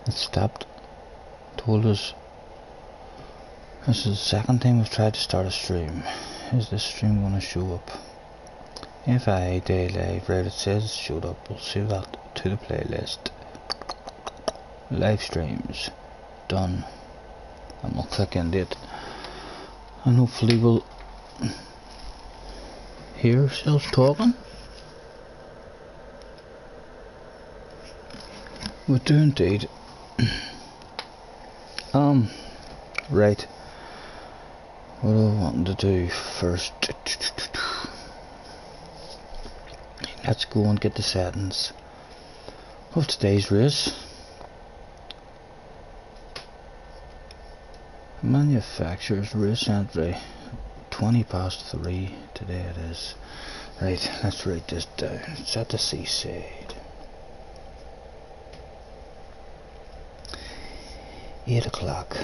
It stopped. Told us this is the second time we've tried to start a stream. Is this stream going to show up? If I day live, right, it says it showed up. We'll save that to the playlist. Live streams done, and we'll click into it, and hopefully we'll hear ourselves talking. We do indeed. Right. What do I want to do first? Let's go and get the settings of today's race. Manufacturer's race entry 3:20 today it is. Right, let's write this down. It's at the seaside. 8 o'clock.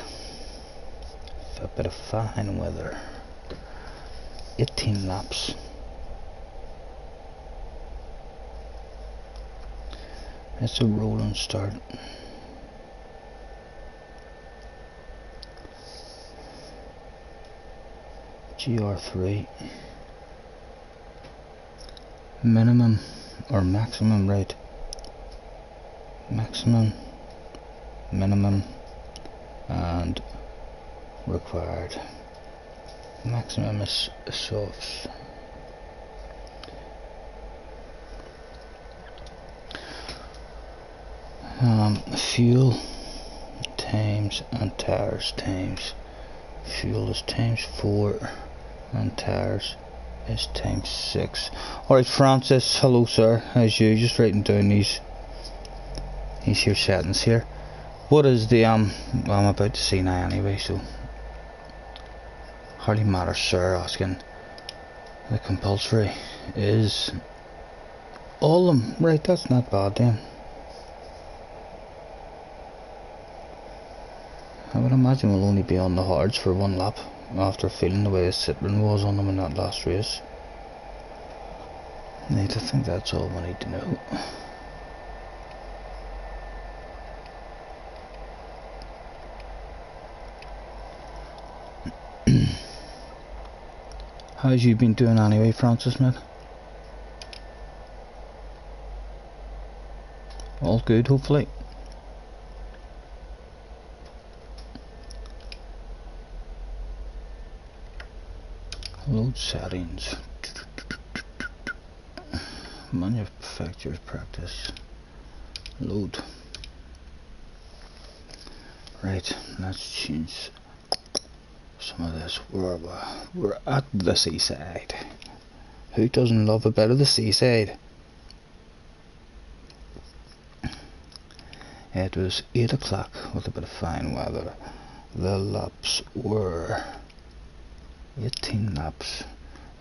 A bit of fine weather. 18 laps. It's a rolling start. GR3. Minimum or maximum rate. Maximum, minimum, and required. Maximum is softs. Fuel times and tires times. Fuel is times 4 and tires is times 6. Alright, Francis, hello sir, as you, just writing down these here settings here. What is the well, I'm about to see now anyway, so hardly matters, sir. Asking the compulsory is all of them. Right, that's not bad then. I would imagine we'll only be on the hards for 1 lap after feeling the way the Citroen was on them in that last race. I think that's all we need to know. How's you been doing anyway, Francis, mate? All good, hopefully. Load settings. Manufacturer's practice. Load. Right, let's change some of this. We're at the seaside. Who doesn't love a bit of the seaside? It was 8 o'clock with a bit of fine weather. The laps were 18 laps.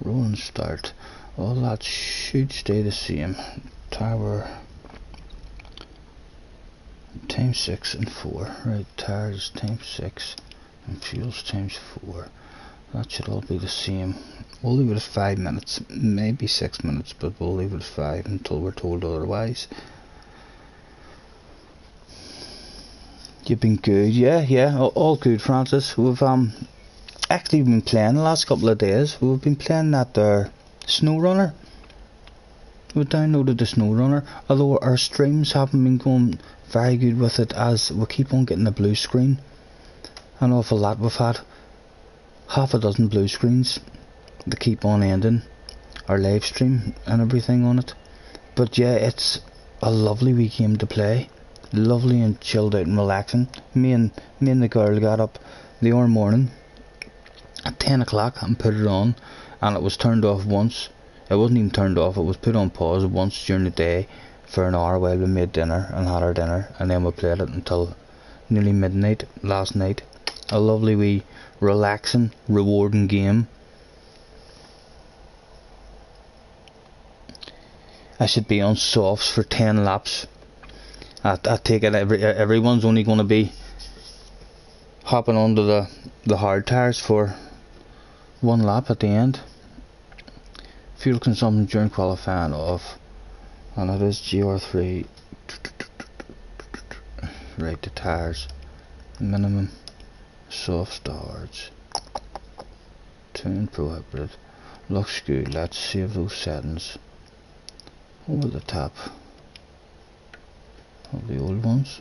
Rolling start. All that should stay the same. Tower times 6 and 4. Right, tires times 6 and fuels times 4. That should all be the same. We'll leave it at 5 minutes, maybe 6 minutes, but we'll leave it at 5 until we're told otherwise. You've been good, yeah, all good, Francis. We've actually been playing the last couple of days. We've been playing that Snow Runner. We downloaded the Snow Runner, although our streams haven't been going very good with it, as we keep on getting the blue screen. An awful lot. We've had half a dozen blue screens that keep on ending our live stream and everything on it. But yeah, it's a lovely wee game to play. Lovely and chilled out and relaxing. Me and the girl got up the other morning at 10 o'clock and put it on, and it was turned off once. It wasn't even turned off, it was put on pause once during the day for an hour while we made dinner and had our dinner, and then we played it until nearly midnight last night. A lovely wee relaxing, rewarding game. I should be on softs for 10 laps. I take it everyone's only going to be hopping onto the hard tires for 1 lap at the end. Fuel consumption during qualifying off, and it is GR3. Right, the tires, minimum, soft starts, tune prohibited, looks good. Let's save those settings. Over the top of the old ones,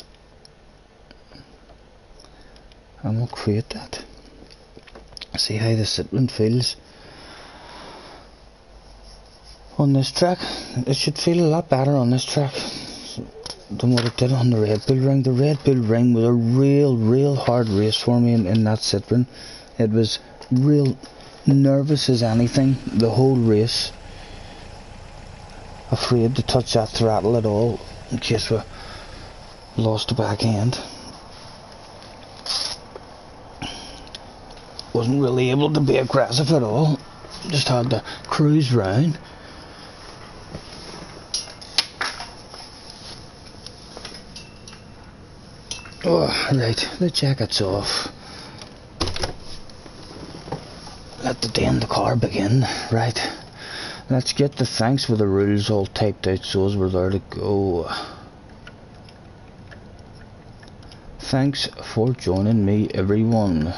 and we'll create that. See how the Citroen feels on this track. It should feel a lot better on this track than what it did on the Red Bull Ring. The Red Bull Ring was a real hard race for me in that Citroen. It was real nervous as anything the whole race, afraid to touch that throttle at all in case we lost the back end. Wasn't really able to be aggressive at all, just had to cruise round. Oh, right, the jacket's off. Let the day in the car begin. Right, let's get the thanks for the rules all typed out so as we're there to go. Thanks for joining me, everyone.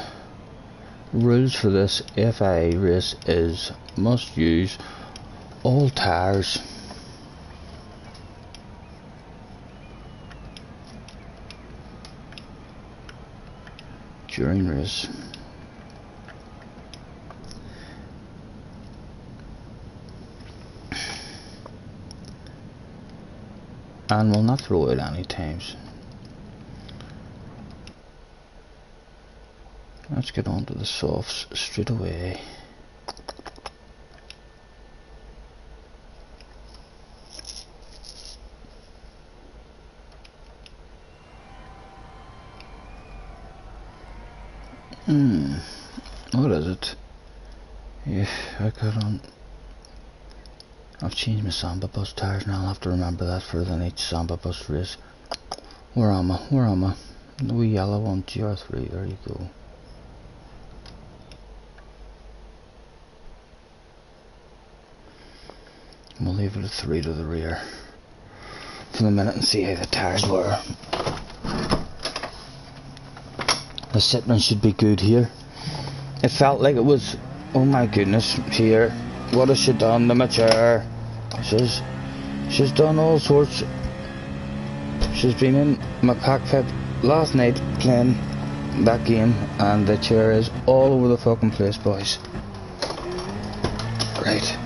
Rules for this FIA race is must use all tyres. During race. And will not throw it any times. Let's get on to the softs straight away. What is it? Yeah, I got on. I've changed my Samba Bus tires now. I'll have to remember that for the next Samba Bus race. Where am I? Where am I? The wee yellow one, GR3. There you go. We'll leave it at 3 to the rear for the minute and see how the tires were. The Citroen should be good here. It felt like it was, oh my goodness, here. What has she done? The mature. She's done all sorts. She's been in my cockpit last night playing that game, and the chair is all over the fucking place, boys. Right.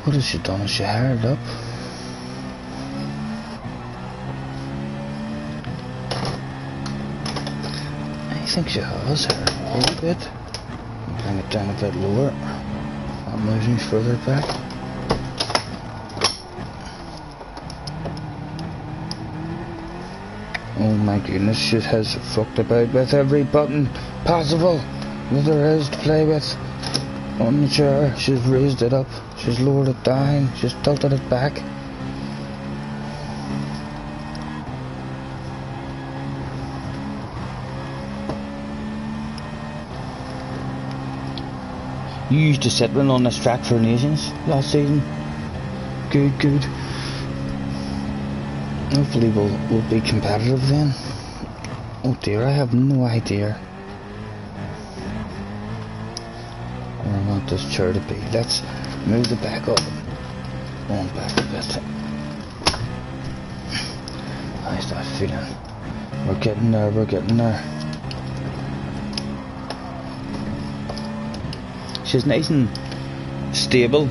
What has she done? Has she haired up? I think she has haired a little bit. Bring it down a bit lower. I'm moving further back. Oh my goodness, she has fucked about with every button possible that there is to play with on the chair. She's raised it up, she's lowered it down, she's tilted it back. You used to Citroen on this track for Nations last season. Good, good. Hopefully we'll be competitive then. Oh dear, I have no idea where I want this chair to be. Let's move the back up. On back a bit. How's that feeling? We're getting there, we're getting there. She's nice and stable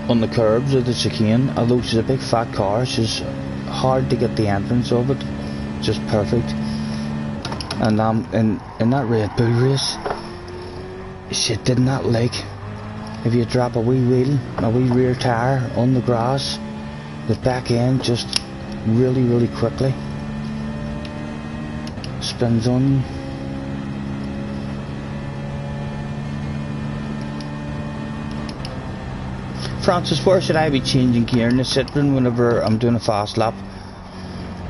on the curbs of the chicane, although she's a big fat car. She's hard to get the entrance of it, just perfect. And in that Red Bull race, she did not like if you drop a wee wheel, a wee rear tyre on the grass, the back end just really quickly spins on you. Francis, where should I be changing gear in the Citroen whenever I'm doing a fast lap?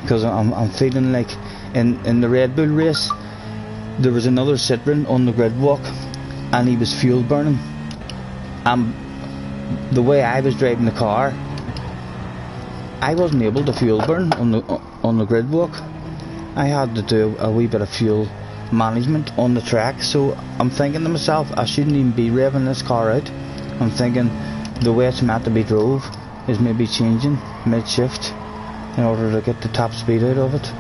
Because I'm feeling like in the Red Bull race there was another Citroen on the grid walk and he was fuel burning. The way I was driving the car, I wasn't able to fuel burn on the grid walk. I had to do a wee bit of fuel management on the track, so I'm thinking to myself, I shouldn't even be revving this car out. I'm thinking the way it's meant to be drove is maybe changing mid-shift in order to get the top speed out of it.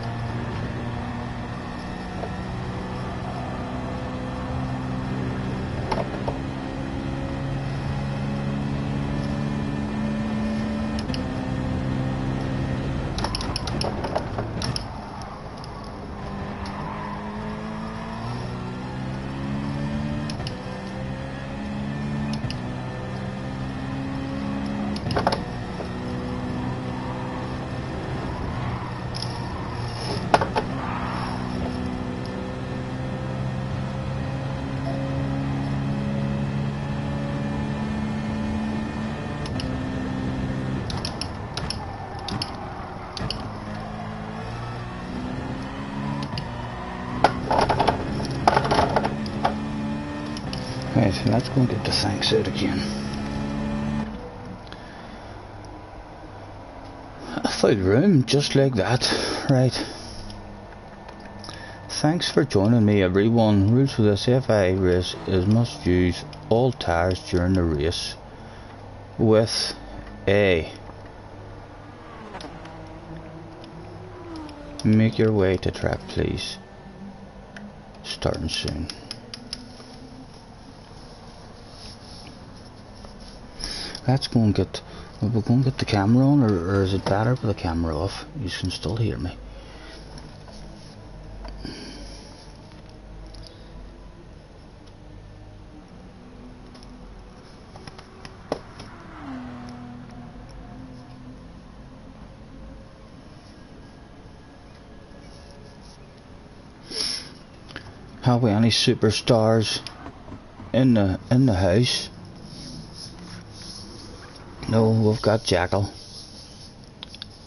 Right, let's go and get the thanks out again. A full room, just like that. Right. Thanks for joining me, everyone. Rules for this FIA race is must use all tyres during the race with a make your way to track, please. Starting soon. Let's go and get, we'll go and get the camera on, or is it better with the camera off? You can still hear me. Have we any superstars in the house? No, we've got Jackal,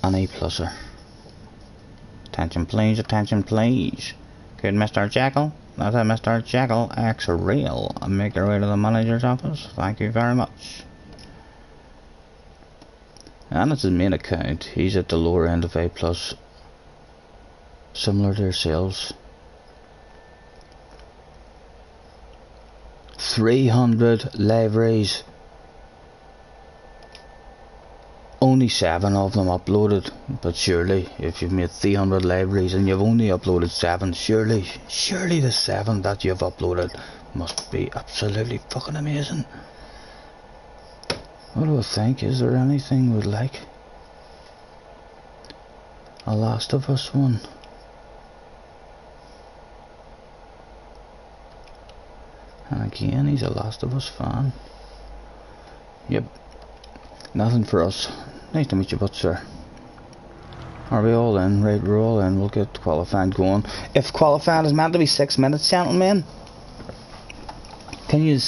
an A+er. Attention please, attention please. Could Mr. Jackal, that's a Mr. Jackal, X real, and make your way to the manager's office? Thank you very much. And it's his main account. He's at the lower end of A+, similar to yourselves. 300 libraries. Only 7 of them uploaded, but surely if you've made 300 libraries and you've only uploaded 7, surely the 7 that you've uploaded must be absolutely fucking amazing. What do I think? Is there anything we'd like? A Last of Us one. And again, he's a Last of Us fan. Yep. Nothing for us. Nice to meet you, but sir. Are we all in? Right, we're all in. We'll get qualifying going. If qualifying is meant to be 6 minutes, gentlemen, can you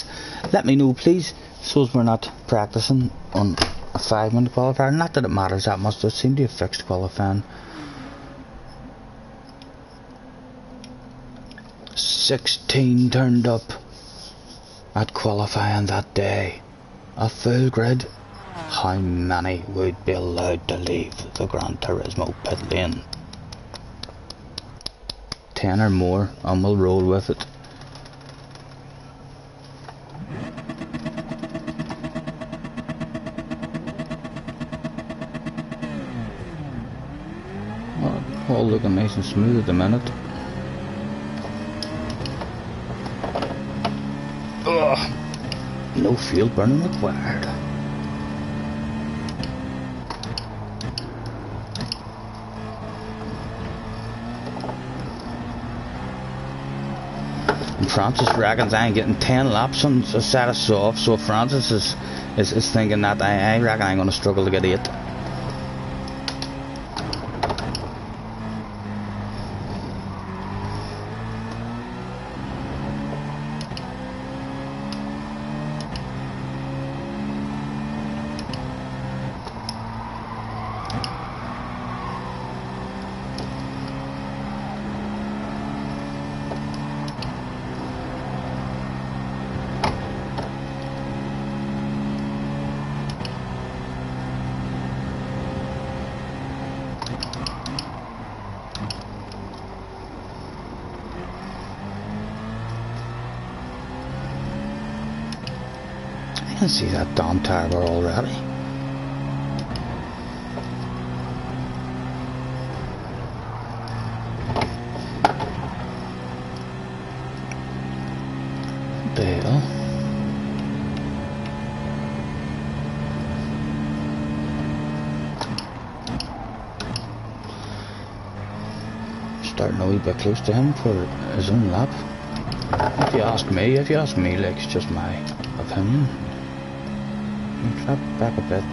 let me know, please, so as we're not practicing on a 5-minute qualifier? Not that it matters that much. They seem to have fixed qualifying. 16 turned up at qualifying that day. A full grid. How many would be allowed to leave the Gran Turismo pit lane? 10 or more, and we'll roll with it. All looking nice and smooth at the minute. Ugh. No fuel burning required. And Francis reckons I ain't getting 10 laps on a set of soft, so Francis is thinking that I reckon I'm going to struggle to get 8. can see that damn tiger already. What the hell? Starting a wee bit close to him for his own lap. If you ask me, like, it's just my opinion. We'll drop back a bit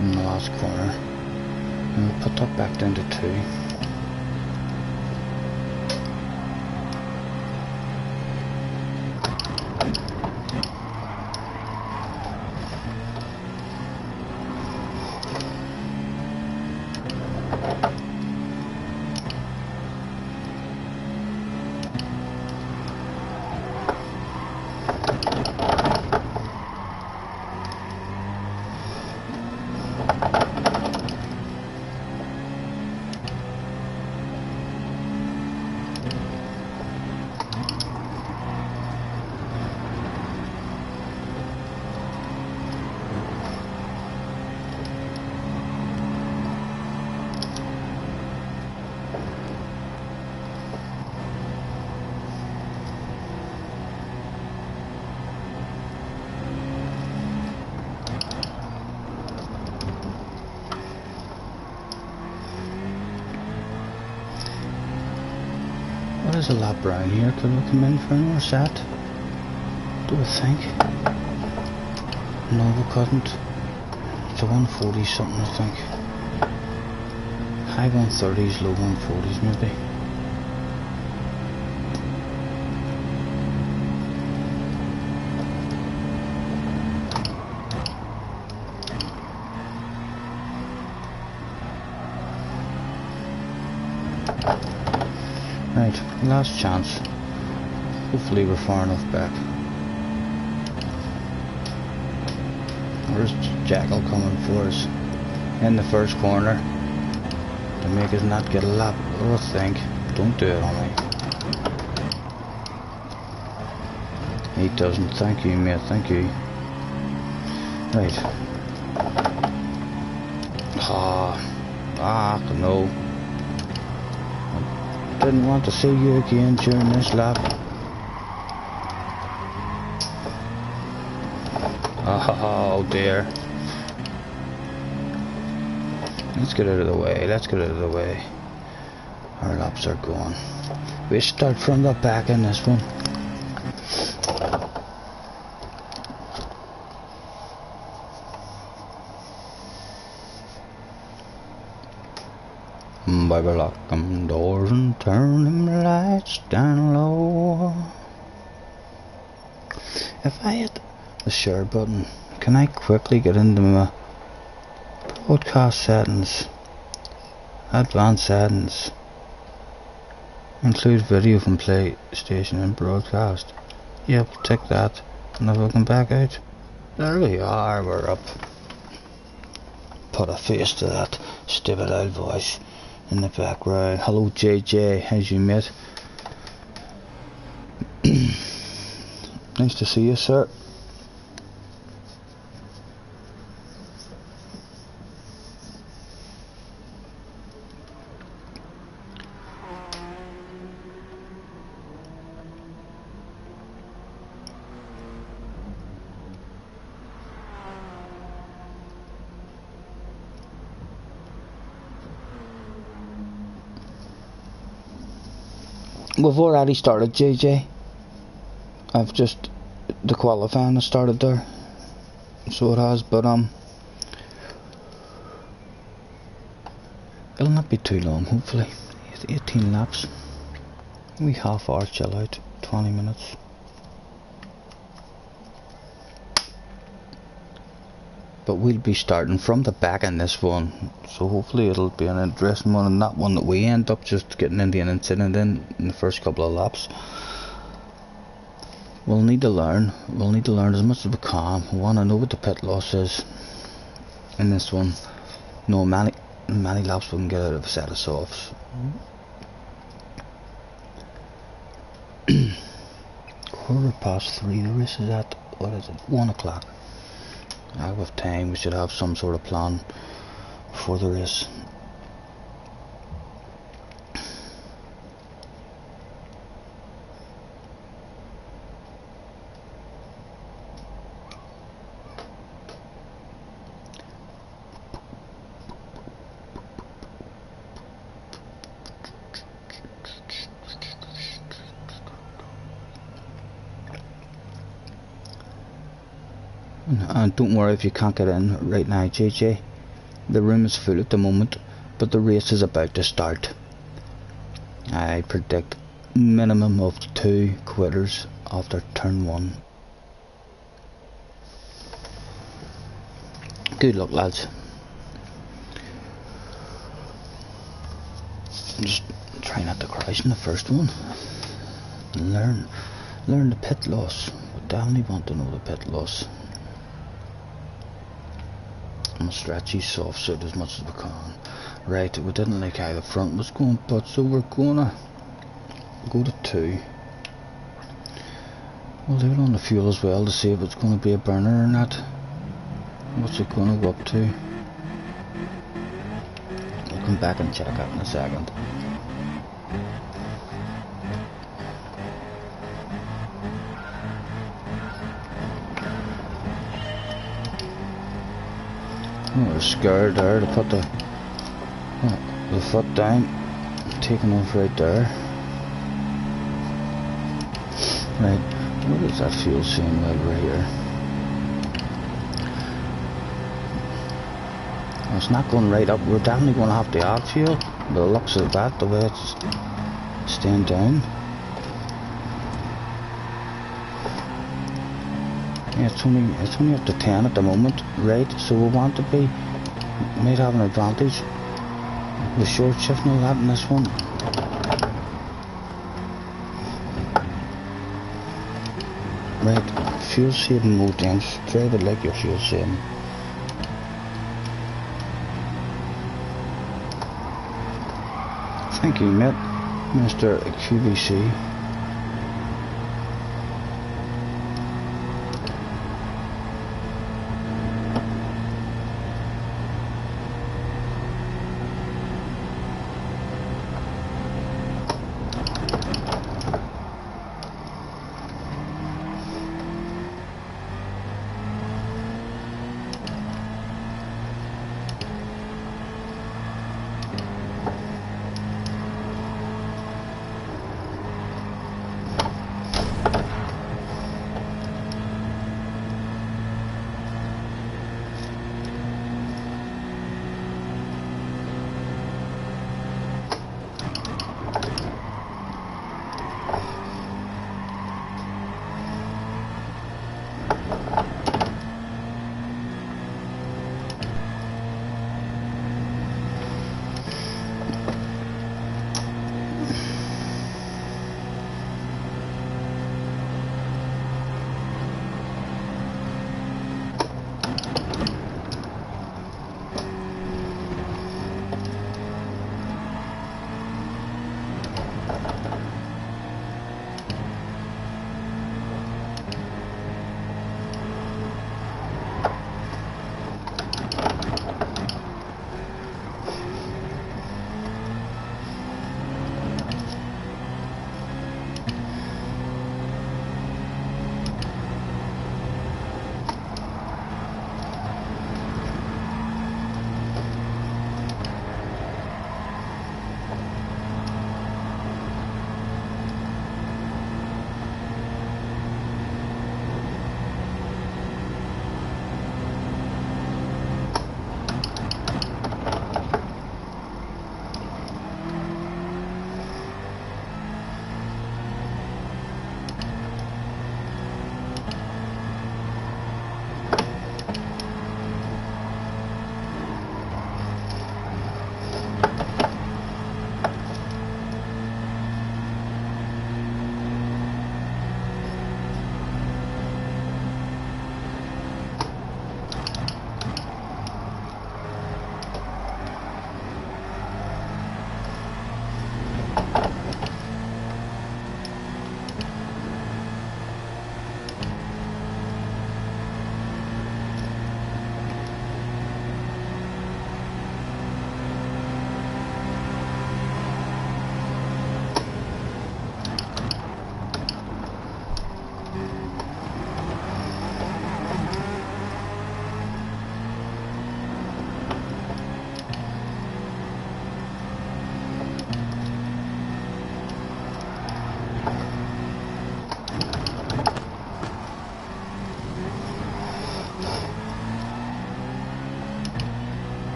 in the last corner, and we'll put that back down to 2. What is a lap round here? Could we come in for another set? Do I think? No, we couldn't. It's a 140 something, I think. High 130s, low 140s maybe. Right, last chance. Hopefully we're far enough back. Where's Jackal coming for us? In the first corner. To make us not get a lap. What do I think? Don't do it on me. He doesn't. Thank you, mate. Thank you. Right. No. Didn't want to see you again during this lap. Oh dear. Let's get out of the way. Let's get out of the way. Our laps are gone. We start from the back in this one. Baby, lock them doors and turn them lights down low. If I hit the share button, can I quickly get into my broadcast settings, advanced settings, include video from PlayStation and broadcast? Yep, tick that, and if I come back out, there we are, we're up. Put a face to that stupid old voice in the background. Hello JJ, how's you, mate? Nice to see you, sir. We've already started, JJ. I've just, the qualifying has started there, so it has, but it'll not be too long, hopefully. 18 laps, we half hour chill out, 20 minutes. But we'll be starting from the back in this one, so hopefully it'll be an interesting one, and that one that we end up just getting into an incident in the first couple of laps. We'll need to learn as much as we can. We want to know what the pit loss is in this one. No, many laps we can get out of a set of softs. 3:15, the race is at what is it, 1 o'clock. Now with time we should have some sort of plan for the race. And don't worry if you can't get in right now, JJ. The room is full at the moment, but the race is about to start. I predict minimum of 2 quitters after turn 1. Good luck, lads. Just try not to crash in the first one. Learn the pit loss. We definitely want to know the pit loss. I'm gonna stretch these soft suit as much as we can. Right, we didn't like how the front was going, but so we're gonna go to 2. We'll leave it on the fuel as well to see if it's gonna be a burner or not. What's it gonna go up to? We'll come back and check that in a second. Oh, I was scared there to put the foot down, taking off right there. Right, what is that fuel saying right here? Oh, it's not going right up. We're definitely going to have to add fuel. But it looks at that, the way it's staying down. Yeah, it's only up to 10 at the moment, right? So we want to be, might have an advantage with short shift and all that in this one. Right, fuel saving mode then. Drive it like your fuel saving. Thank you, mate, Mr. QVC.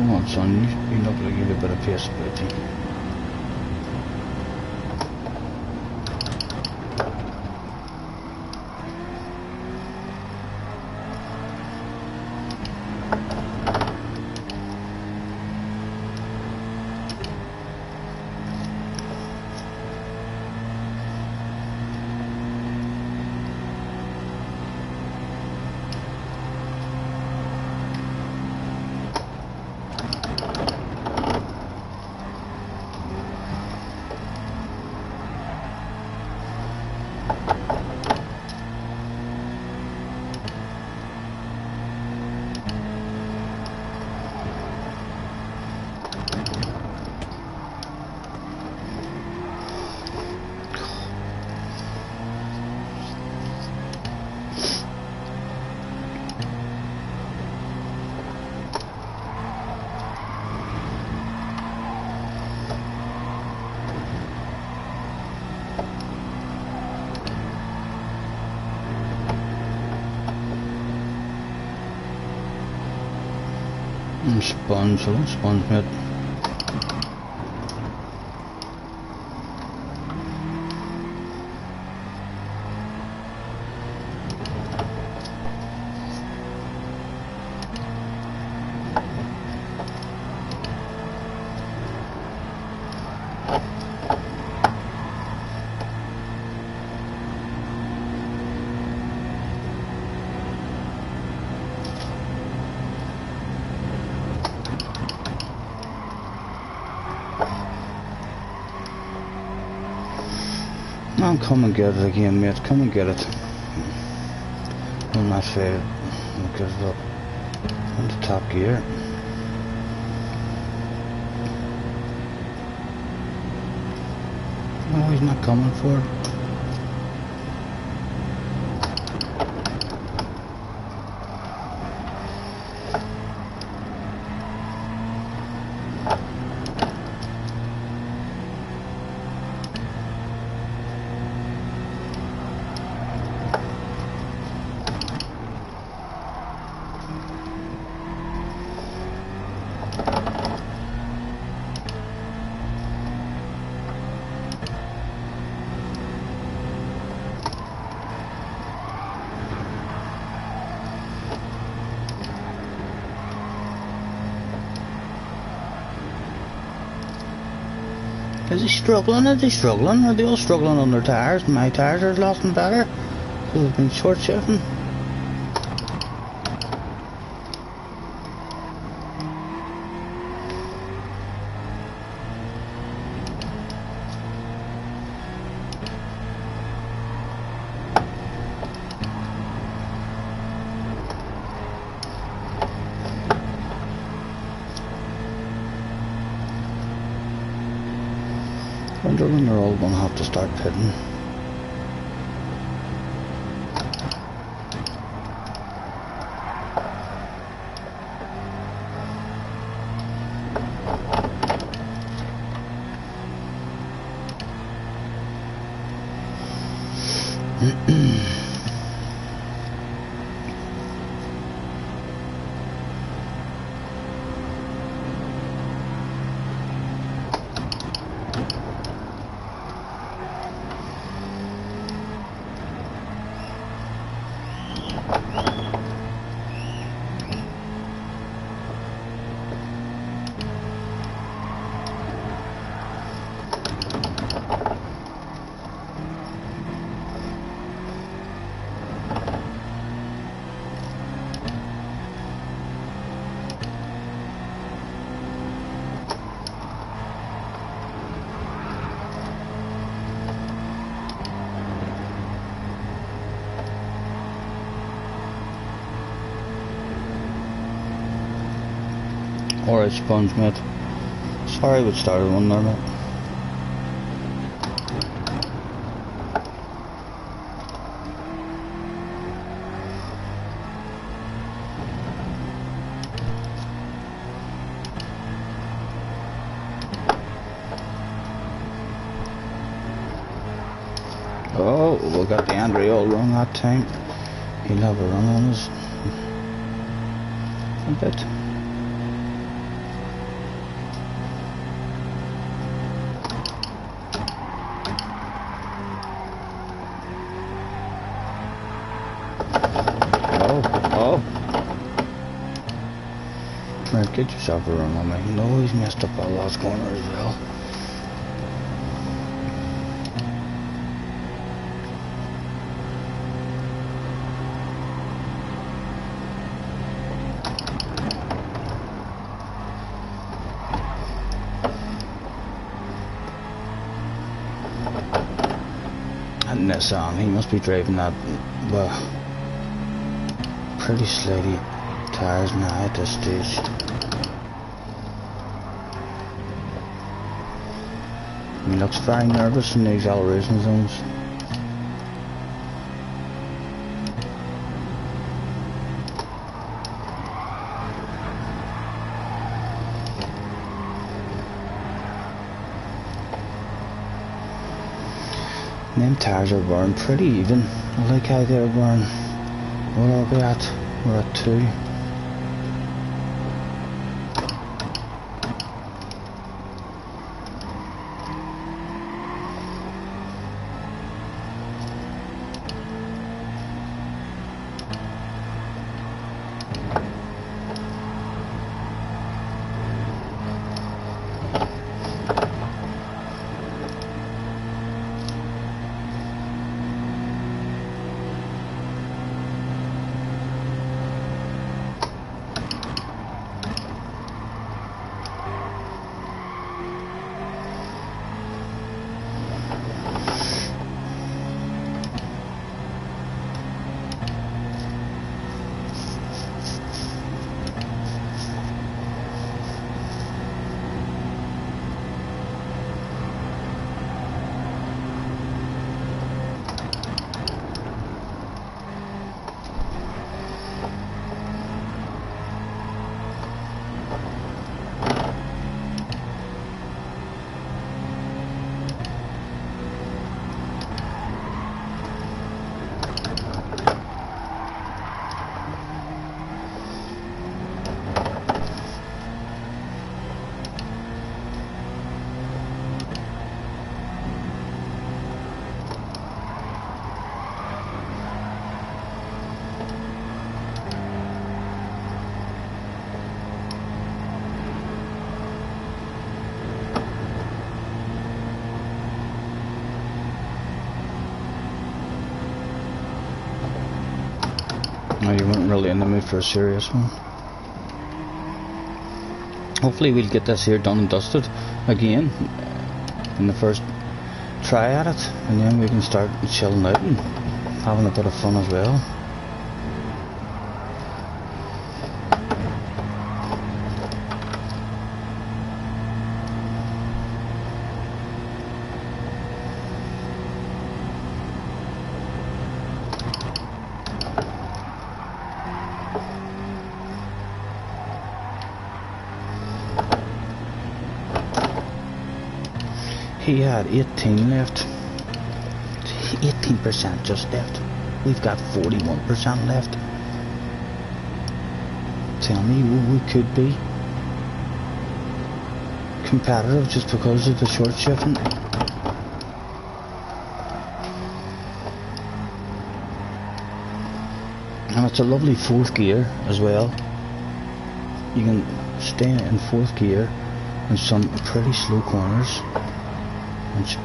Go on, son. You look like you have a bit of pace about you. Sponge mate. Oh, come and get it again, mate. Come and get it. Will not fail. We'll get it up into top gear. Oh, he's not coming for it. Is he struggling? Is he struggling? Are they all struggling on their tyres? My tyres are lasting better. So they've been short shifting. I wonder when they're all going to have to start pitting. Alright, Sponge mate. Sorry we started one there, mate. Oh, we got the Andre all wrong that time. He'll have a run on us. A bit. Get yourself a run on me. No, he's messed up our last corner as well. And Nissan, he must be driving that, well, pretty slidey tires now at this stage. He looks very nervous in the acceleration zones. Them tires are burning pretty even. I like how they're burning. What are we at? We're at 2. No, you weren't really in the mood for a serious one. Hopefully we'll get this here done and dusted again in the first try at it, and then we can start chilling out and having a bit of fun as well. He had 18 left. 18% just left. We've got 41% left. Tell me we could be competitive just because of the short shifting. And it's a lovely 4th gear as well. You can stay in 4th gear in some pretty slow corners. And she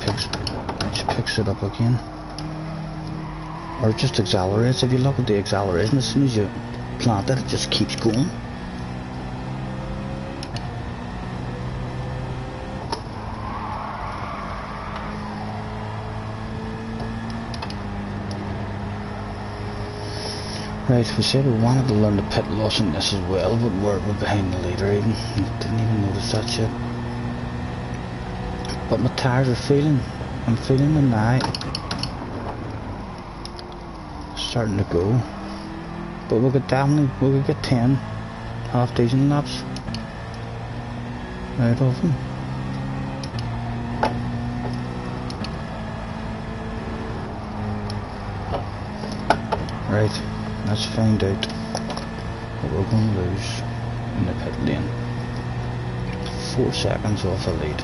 picks it up again. Or it just accelerates. If you look at the acceleration, as soon as you plant it, it just keeps going. Right, we said we wanted to learn the pit loss in this as well, but we're behind the leader even. Didn't even notice that shit. But my tires are feeling, I'm feeling them now. Starting to go. But we could get 10 half decent laps out of them. Right, let's find out what we're going to lose in the pit lane. 4 seconds off a lead.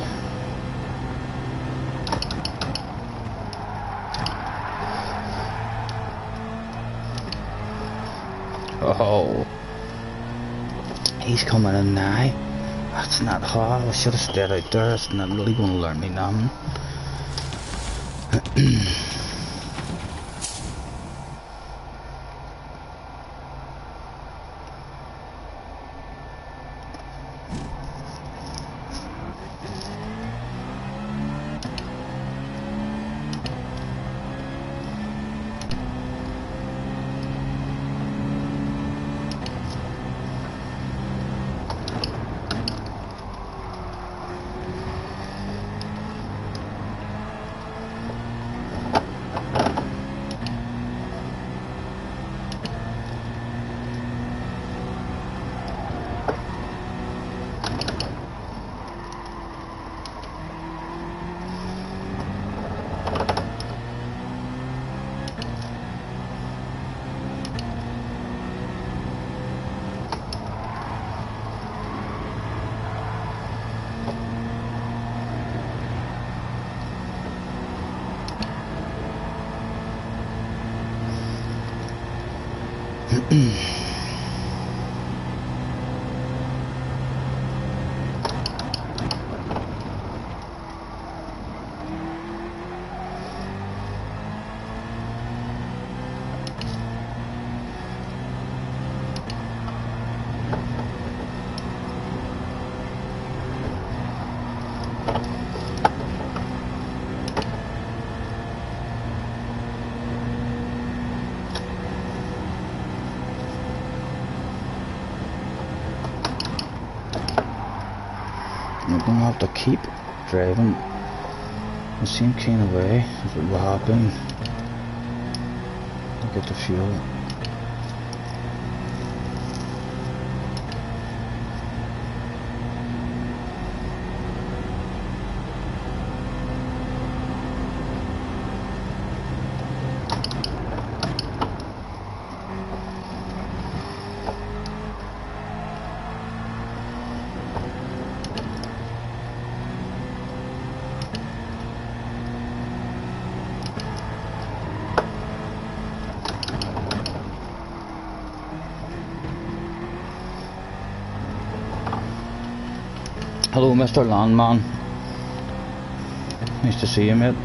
Oh, He's coming in now. That's not hard. I should have stayed out there. It's not really going to learn me nothing. I'm going to have to keep driving the same kind of way as it will happen to get the fuel. Hello, Mr. Landman. Nice to see you, mate.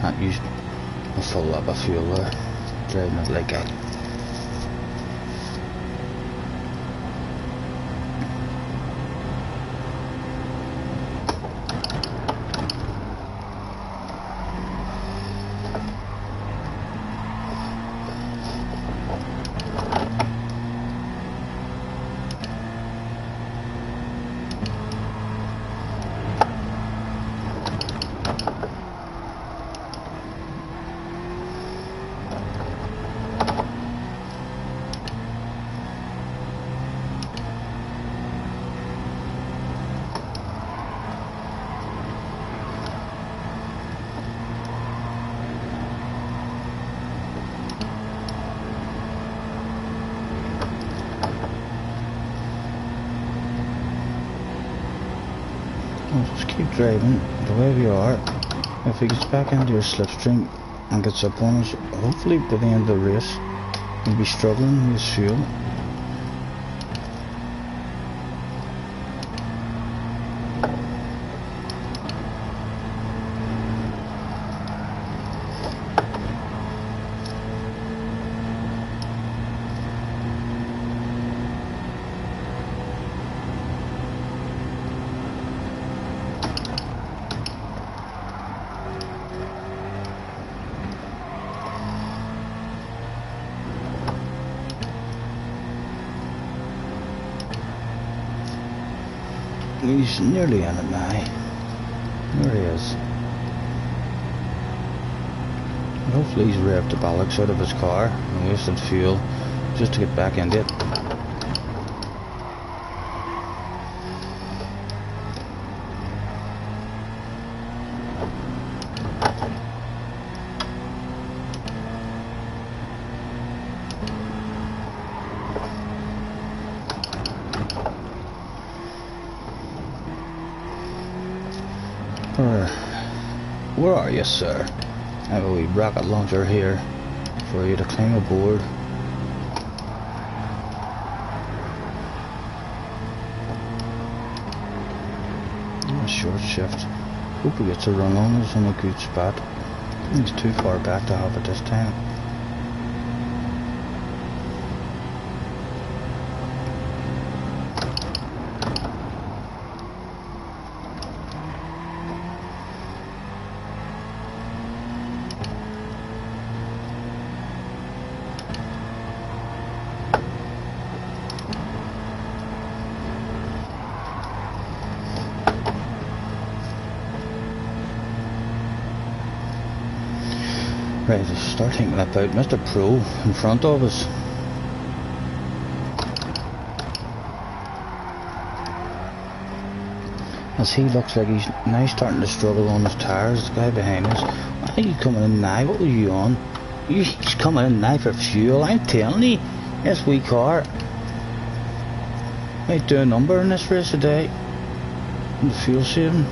Not used a full lot of fuel there, driving it like that. Just keep driving the way we are. If he gets back into your slipstream and gets up on us, hopefully by the end of the race he'll be struggling with his fuel. He's nearly in it now. There he is. Hopefully he's revved the bollocks out of his car and wasted fuel just to get back into it. Where are you, sir? I have a wee rocket launcher here for you to climb aboard. A short shift. Hope he gets a run on us in a good spot. He's too far back to have it this time. Right, start thinking about Mr. Pro in front of us. As he looks like he's now starting to struggle on his tires, the guy behind us. Why are you coming in now? What were you on? He's coming in now for fuel, I'm telling you. This wee car might do a number in this race today. The fuel saving.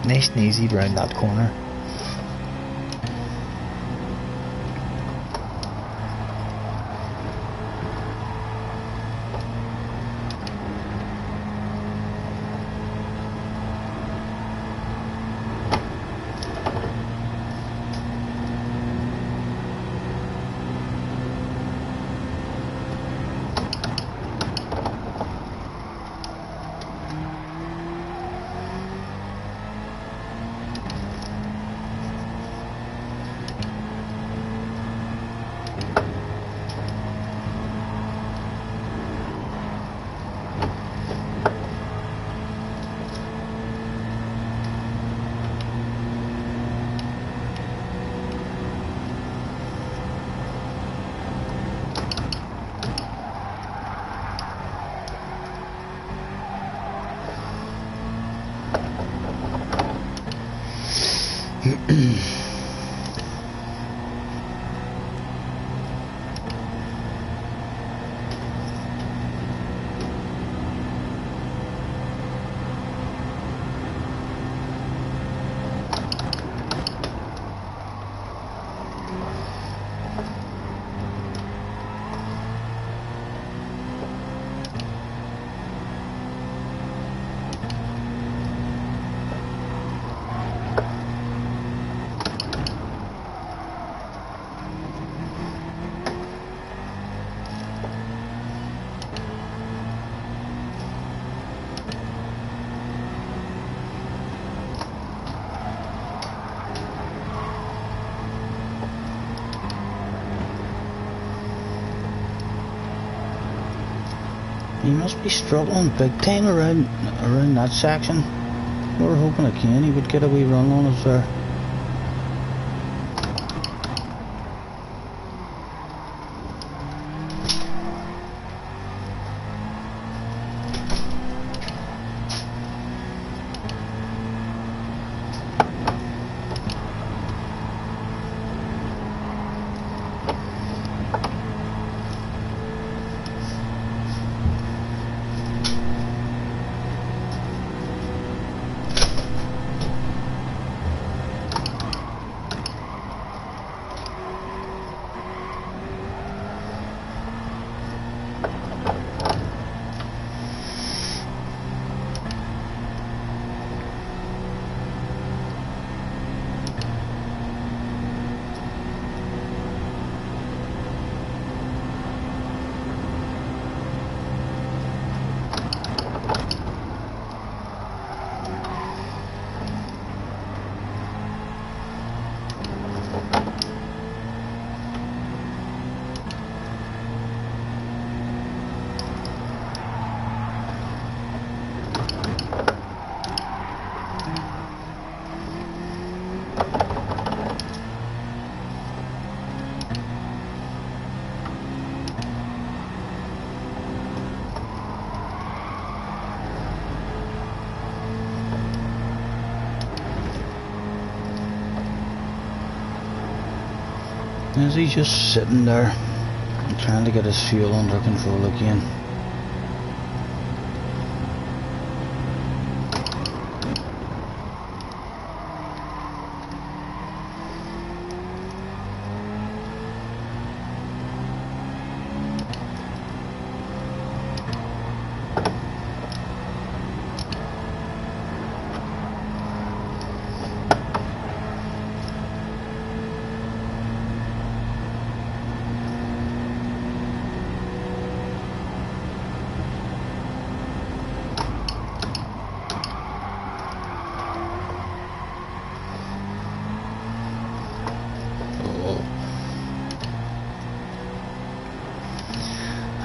Nice and easy round that corner. He must be struggling big time around that section. We were hoping again he would get a wee run on us there. Is he just sitting there and trying to get his fuel under control again?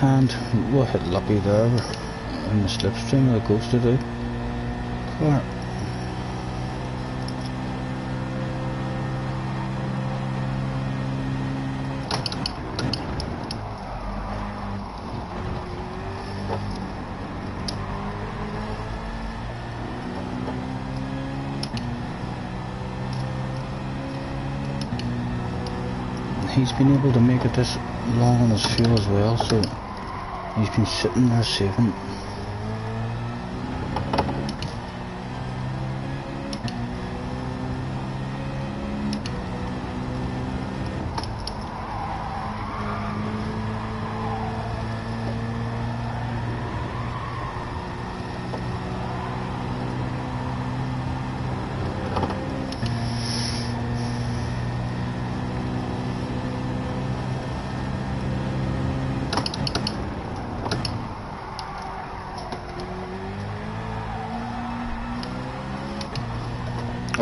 And we'll hit lucky there in the slipstream that ghosted out. Car. He's been able to make it this long on his fuel as well, so he's been sitting there saving.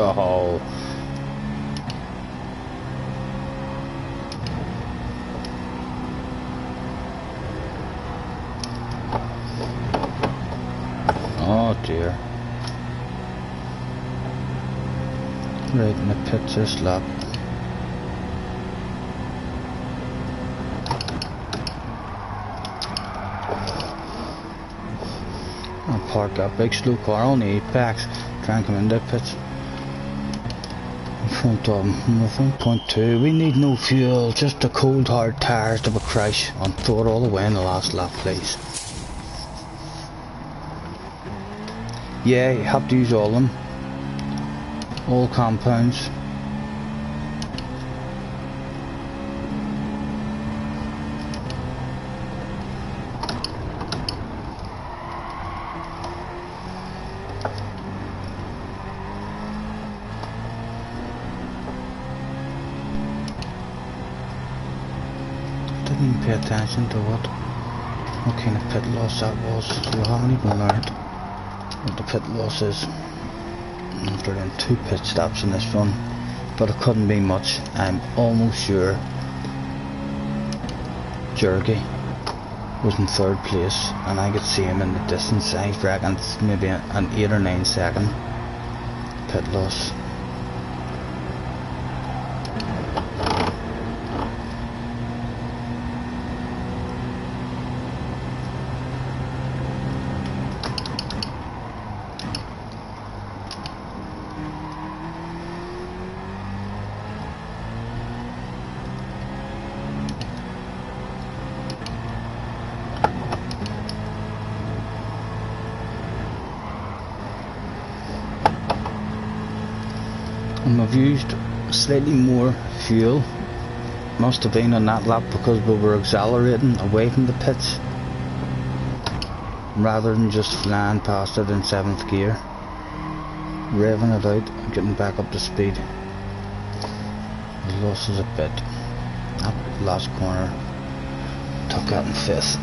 Oh. Oh dear. Right in the pits this lap. I'll park that big slow car on the apex, try and come in the pits. Front of him, 1.2. We need no fuel, just the cold hard tires that will crash and throw it all away in the last lap, please. Yeah, you have to use all of them, all compounds. Didn't even pay attention to what kind of pit loss that was, so I haven't even learned what the pit loss is after doing 2 pit stops in this run, but it couldn't be much. I'm almost sure Jergy was in 3rd place and I could see him in the distance. I reckon it's maybe an 8 or 9 second pit loss. And we've used slightly more fuel, must have been on that lap because we were accelerating away from the pits rather than just flying past it in 7th gear, revving it out and getting back up to speed. We lost us a bit. That last corner took that in 5th.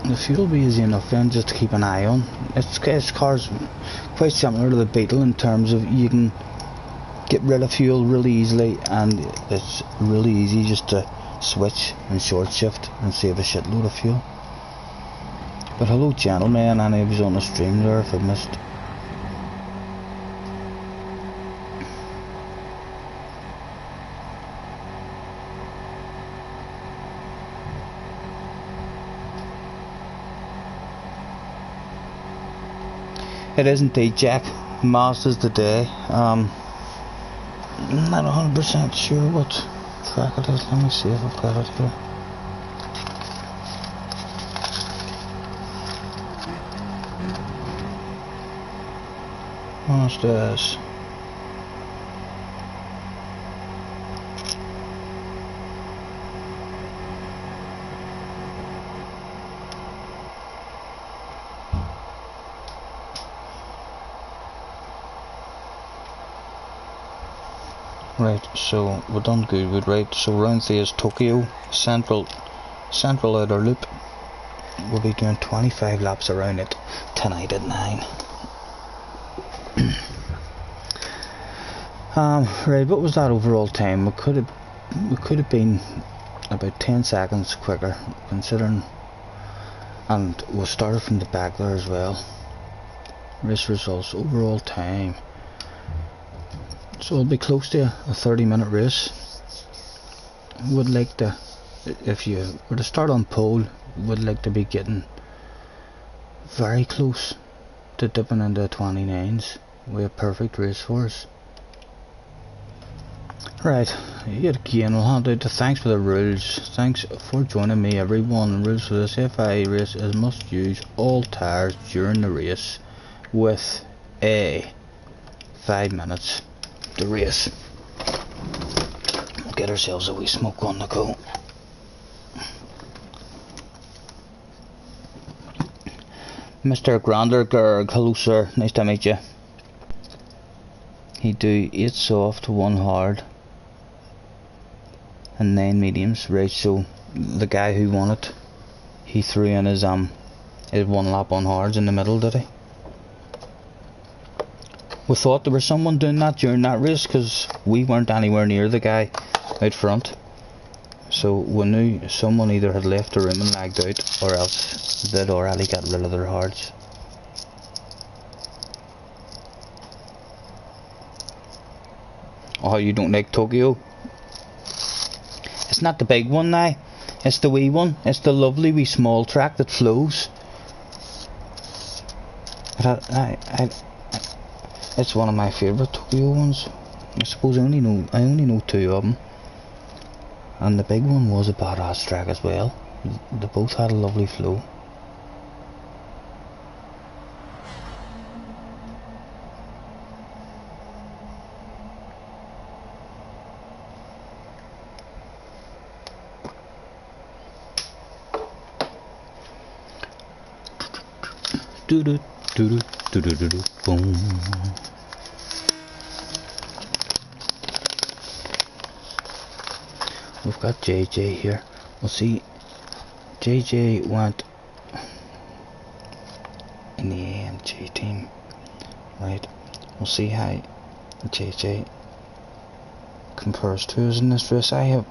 The fuel will be easy enough then just to keep an eye on. This car's quite similar to the Beetle in terms of you can get rid of fuel really easily, and it's really easy just to switch and short shift and save a shitload of fuel. But hello gentlemen, and I was on the stream there if I missed. It is indeed, Jack. Masters today. I'm not 100% sure what track it is. Let me see if I've got it here. What's this? Right, so we're done good, right? So round 3 is Tokyo, central outer loop. We'll be doing 25 laps around it tonight at 9. Right, what was that overall time? We could have been about 10 seconds quicker, considering, and we started from the back there as well. Race results, overall time. So it'll be close to a 30-minute race. Would like to, if you were to start on pole, would like to be getting very close to dipping into 29s. We have a perfect race for us. Right, yet again we'll hand out the thanks for the rules. Thanks for joining me everyone. The rules for this FIA race is must use all tyres during the race with a 5 minutes to race. We'll get ourselves a wee smoke on the go. Mr. Grandergerg, hello sir, nice to meet you. He do 8 soft, 1 hard and 9 mediums, right? So the guy who won it, he threw in his 1 lap on hards in the middle, did he? We thought there was someone doing that during that race because we weren't anywhere near the guy out front, so we knew someone either had left the room and lagged out, or else they'd already got rid of their hards. Oh, you don't like Tokyo? It's not the big one now, it's the wee one. It's the lovely wee small track that flows. It's one of my favourite Tokyo ones. I suppose I only know 2 of them, and the big one was a badass track as well. They both had a lovely flow. Do do do do do do do do boom. We've got JJ here. We'll see. JJ went in the AMG team, right? We'll see how JJ compares to us in this race. I have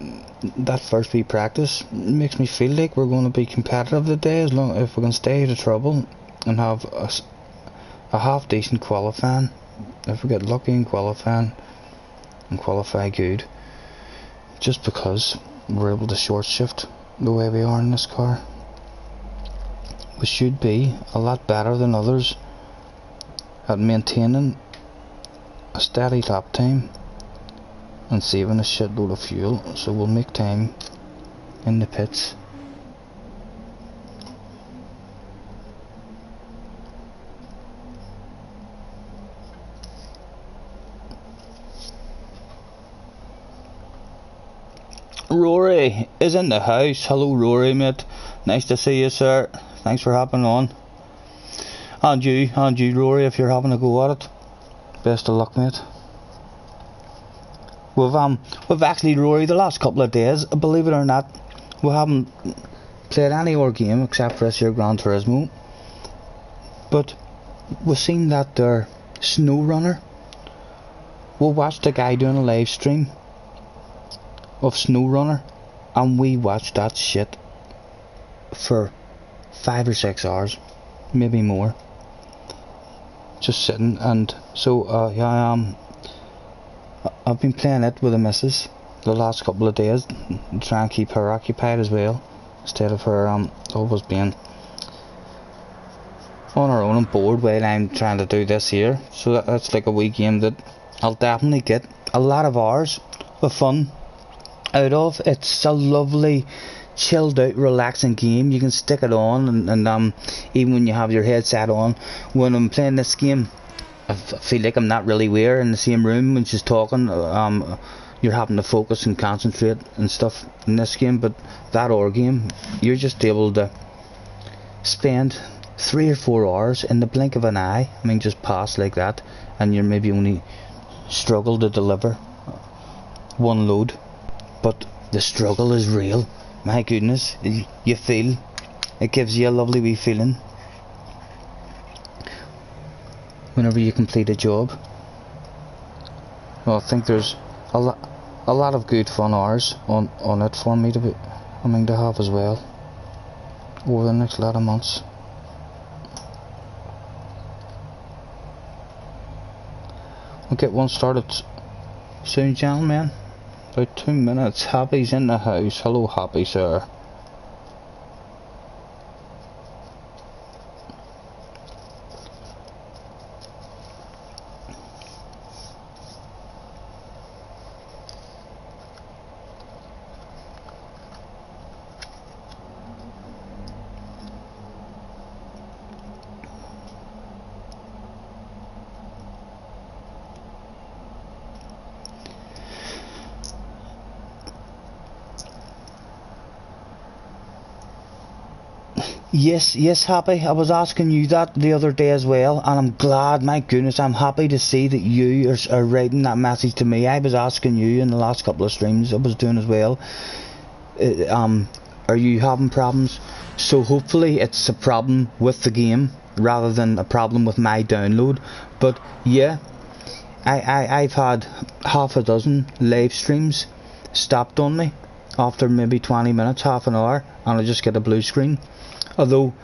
that first wee practice makes me feel like we're going to be competitive today, as long if we can stay out of trouble and have a half decent qualifying. If we get lucky in qualifying and qualify good, just because we're able to short shift the way we are in this car, we should be a lot better than others at maintaining a steady lap time and saving a shitload of fuel, so we'll make time in the pits. Rory is in the house. Hello Rory, mate. Nice to see you, sir. Thanks for hopping on. And you Rory, if you're having a go at it, best of luck, mate. We've actually, Rory, the last couple of days, believe it or not, we haven't played any more game except for this here Gran Turismo, but we've seen that there snow runner. We watched a guy doing a live stream of Snow Runner, and we watched that shit for 5 or 6 hours, maybe more, just sitting. And so yeah, I've been playing it with the missus the last couple of days to try and keep her occupied as well, instead of her always being on her own and bored while I'm trying to do this here. So that's like a wee game that I'll definitely get a lot of hours of fun out of. It's a lovely, chilled out, relaxing game. You can stick it on, and even when you have your headset on, when I'm playing this game, I feel like I'm not really there in the same room when she's talking. You're having to focus and concentrate and stuff in this game, but that other game, you're just able to spend 3 or 4 hours in the blink of an eye. I mean, just pass like that, and you're maybe only struggle to deliver one load, but the struggle is real. My goodness, you feel, it gives you a lovely wee feeling whenever you complete a job. Well, I think there's a lot of good fun hours on it for me to have as well over the next lot of months. We'll get one started soon, gentlemen. About 2 minutes. Happy's in the house. Hello, Happy, sir. Yes, Happy. I was asking you that the other day as well, and I'm glad, my goodness, I'm happy to see that you are writing that message to me. I was asking you in the last couple of streams I was doing as well. Are you having problems? So hopefully it's a problem with the game rather than a problem with my download. But yeah, I've had half a dozen live streams stopped on me after maybe 20 minutes, half an hour, and I just get a blue screen. Although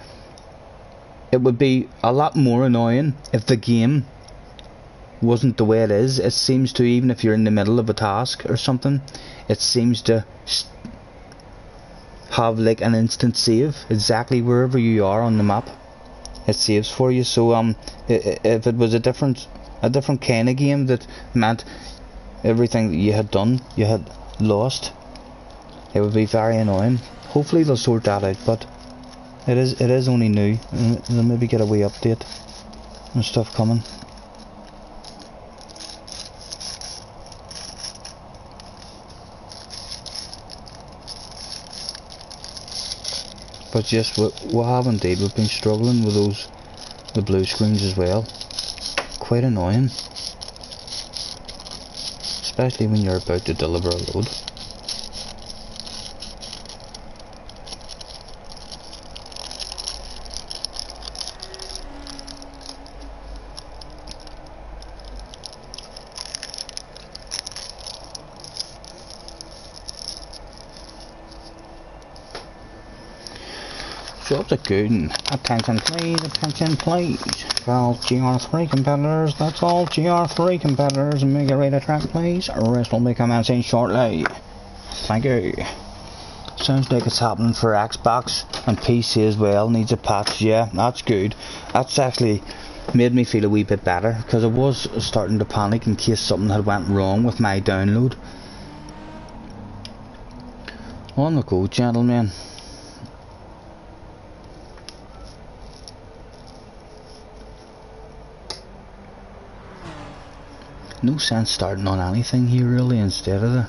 it would be a lot more annoying if the game wasn't the way it is. It seems to, even if you're in the middle of a task or something, it seems to have like an instant save exactly wherever you are on the map. It saves for you. So if it was a different kind of game that meant everything that you had done you had lost, it would be very annoying. Hopefully they'll sort that out, but it is only new, and they'll maybe get a wee update and stuff coming. But yes, we have indeed. We've been struggling with the blue screens as well. Quite annoying, especially when you're about to deliver a load. Jobs are good, and attention please, for all GR3 competitors. That's all GR3 competitors, and make it right track please. Rest will be commencing shortly. Thank you. Sounds like it's happening for Xbox and PC as well. Needs a patch. Yeah, that's good. That's actually made me feel a wee bit better, because I was starting to panic in case something had went wrong with my download. On the go, gentlemen. No sense starting on anything here really instead of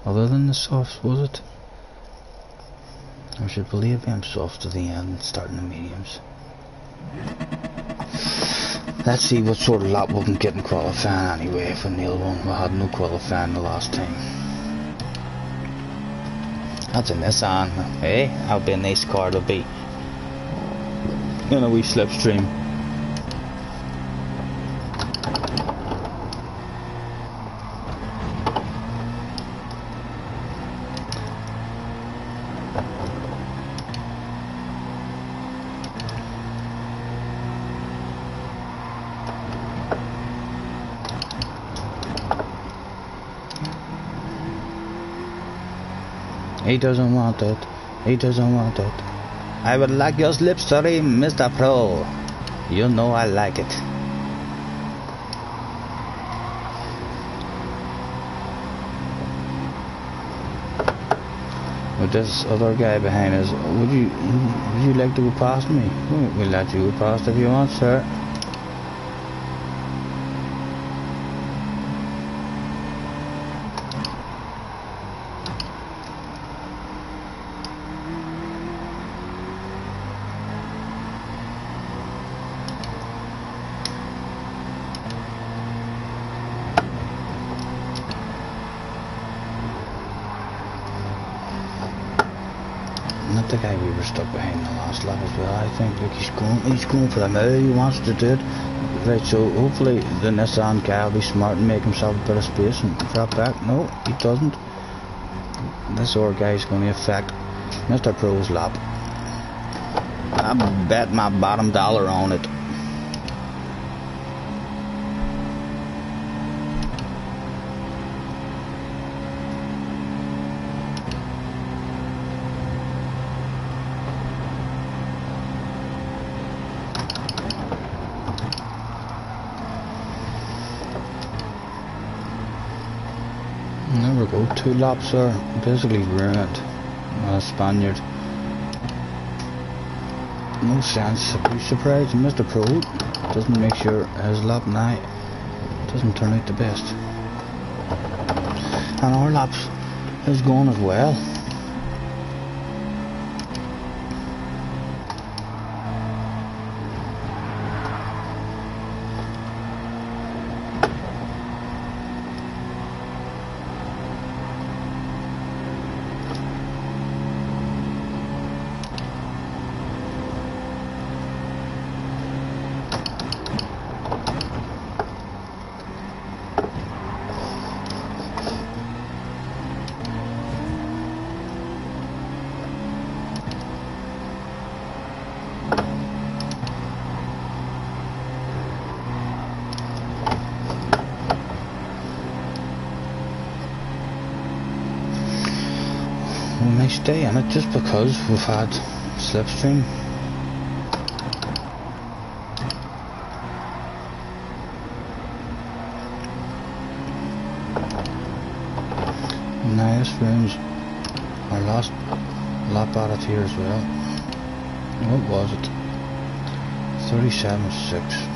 other than the softs, was it? I should believe I'm soft to the end, starting the mediums. Let's see what sort of lap we can get in qualifying anyway for nail one. We had no qualifying the last time. That's a Nissan, eh? That'll be a nice car to be in a wee slipstream. He doesn't want it. He doesn't want it. I would like your slipstream, Mr. Pro. You know I like it. with this other guy behind us. Would you like to go past me? We'll let you go past if you want, sir. Not the guy we were stuck behind the last lap as well. I think, look, he's going for the middle. He wants to do it. Right, so hopefully the Nissan guy will be smart and make himself a bit of space and drop back. No, he doesn't. This other guy is going to affect Mr. Pro's lap. I bet my bottom dollar on it. There we go, 2 laps are basically ruined. Spaniard. No sense. Be surprised Mr. Pro doesn't make sure his lap now doesn't turn out the best. And our laps is going as well. We may stay in it just because we've had slipstream. Now this ruins our last lap at it here as well. What was it? 37.6.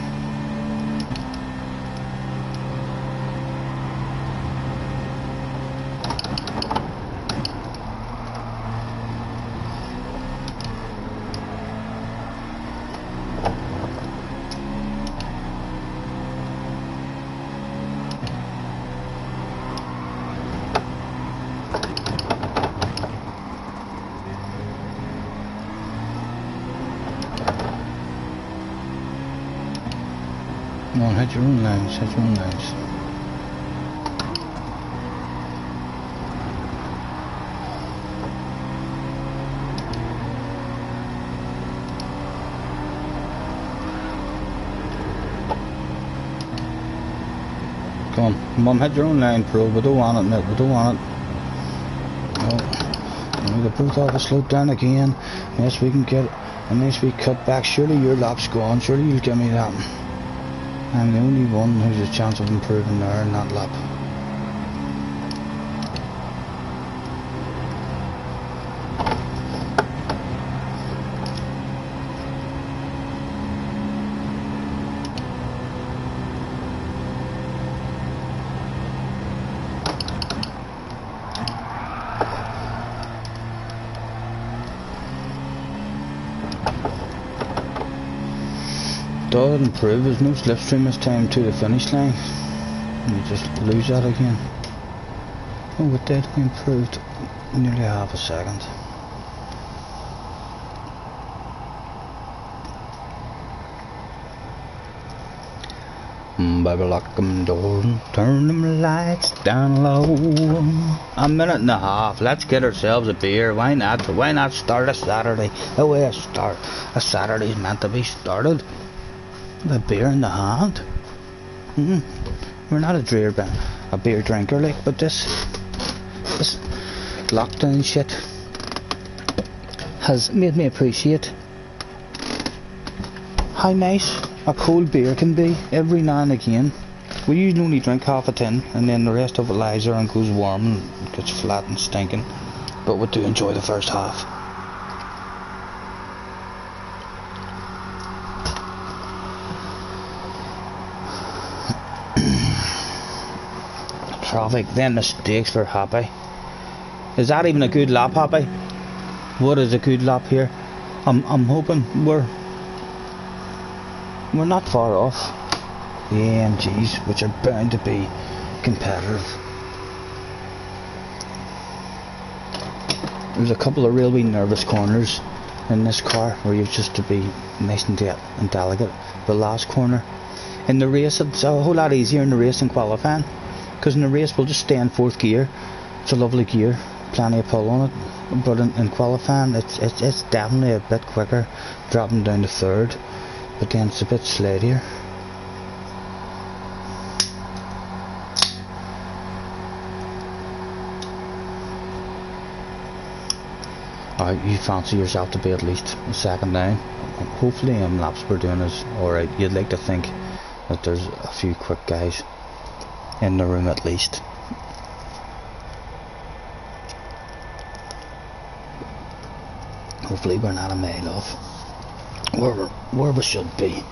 Come on, hit your own lines, hit your own lines. Come on, hit your own line, Pro. We don't want it, mate, we don't want it. No. We get both off the slope down again. Yes, we can get a nice wee cut back. Surely your lap's gone, surely you'll give me that. I'm the only one who's a chance of improving there in that lap. Does improve, there's no slipstream this time to the finish line. And you just lose that again. Oh, it did, we improved nearly half a second. Baby, lock them doors and turn them lights down low. A minute and a half, let's get ourselves a beer. Why not? Why not start a Saturday the way a Saturday's meant to be started? With a beer in the hand. We're not a beer drinker, like, but this lockdown shit has made me appreciate how nice a cold beer can be every now and again. We usually only drink half a tin and then the rest of it lies there and goes warm and gets flat and stinking. but we do enjoy the first half. Traffic, then mistakes for Happy. Is that even a good lap, Happy? What is a good lap here? I'm hoping we're not far off the AMGs, which are bound to be competitive. There's a couple of real wee nervous corners in this car where you've just to be nice and delicate. The last corner in the race, it's a whole lot easier in the race than qualifying, because in the race we'll just stay in 4th gear. It's a lovely gear, plenty of pull on it, but in qualifying it's definitely a bit quicker, dropping down to 3rd, but then it's a bit slideier. You fancy yourself to be at least a second down. Hopefully laps we're doing is alright. You'd like to think that there's a few quick guys in the room at least. Hopefully we're not a mile off where we should be.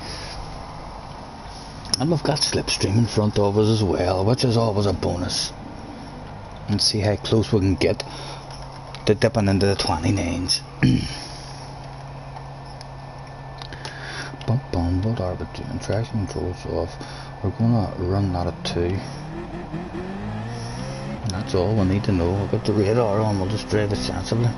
And we've got Slipstream in front of us as well, which is always a bonus. And see how close we can get to dipping into the 29s. What are we doing? Traction control's off. We're gonna run that at 2. That's all we need to know. We'll get the radar on, we'll just drive it sensibly.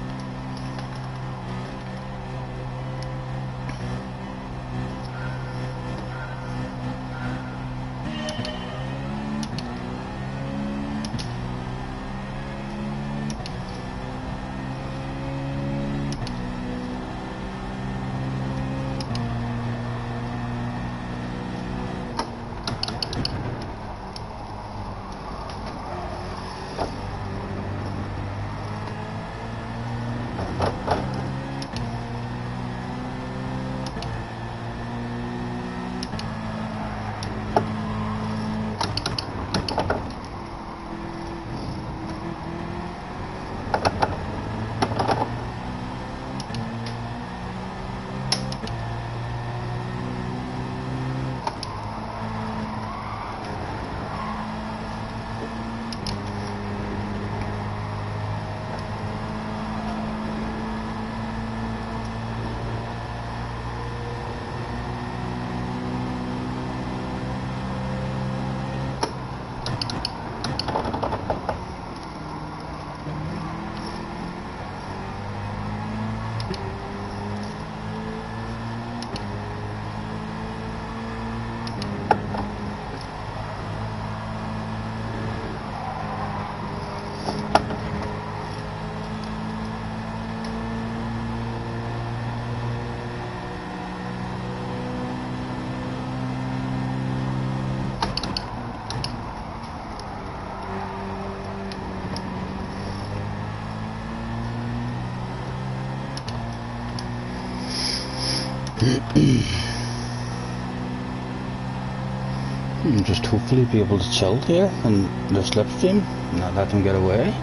And just hopefully be able to chill here and the Slipstream, not let them get away.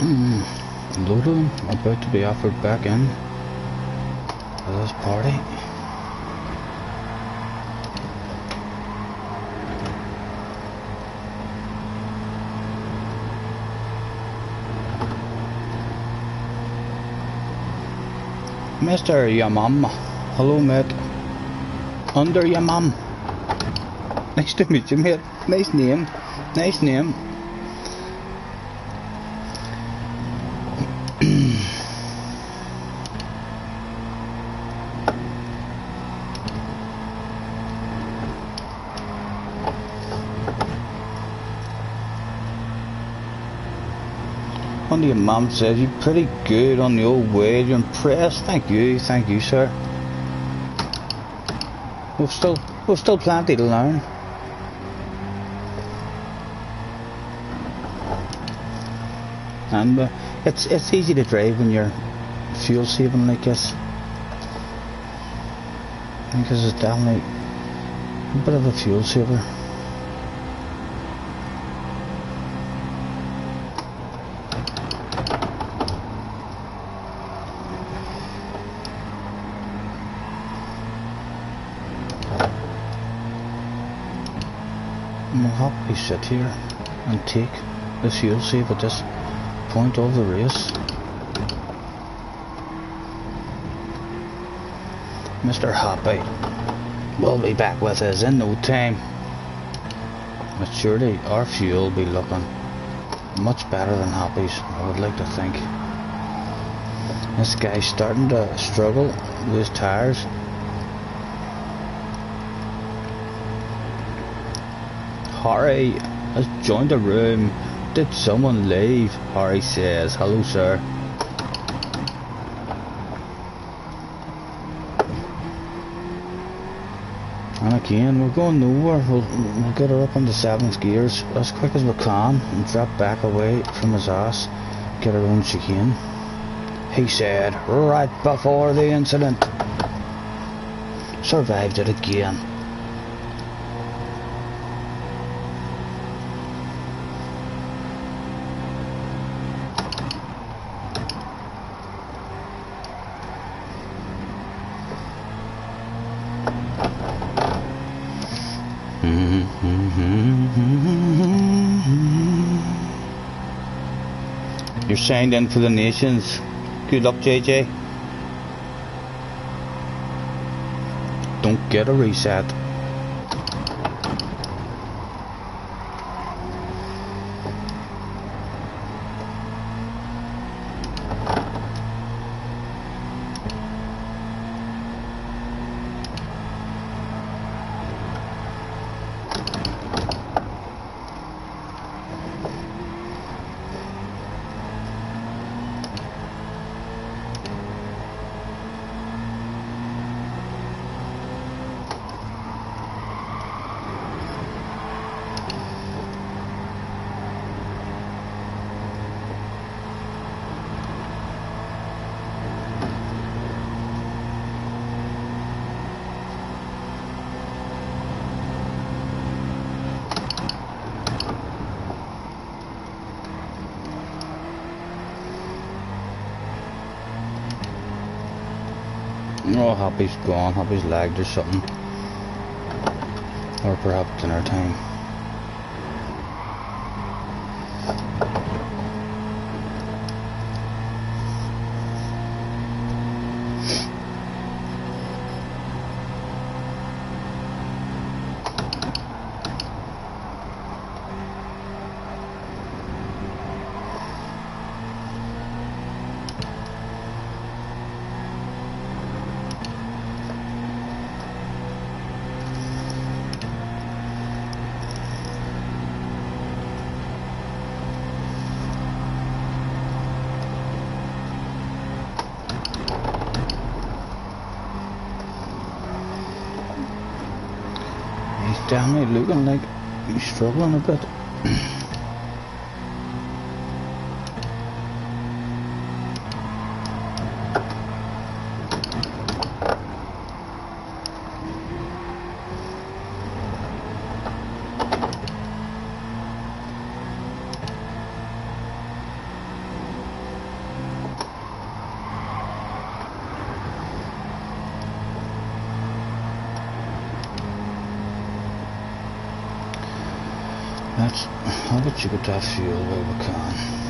Load of them about to be offered back in to this party. Mr. Yamam, hello mate. Under Yamam. Nice to meet you mate. Nice name. Nice name. One of your mum says you're pretty good on the old way. You're impressed. Thank you, sir. We've still plenty to learn. And it's easy to drive when you're fuel saving like this, because it's definitely a bit of a fuel saver. We'll happily sit here and take the fuel save at this point of the race. Mr. Happy will be back with us in no time. But surely our fuel will be looking much better than Happy's, I would like to think. This guy's starting to struggle with his tires. Harry has joined the room. Did someone leave? Harry says, hello sir. And again, we're going nowhere. We'll get her up into 7th gears as quick as we can and drop back away from his ass. Get her own chicane. He said, right before the incident. Survived it again. You're signed in for the nations. Good luck, JJ. Don't get a reset. Oh, Happy's gone. Happy's lagged or something. Or perhaps dinner time. Definitely looking like he's struggling a bit. I'll get you that fuel where we can.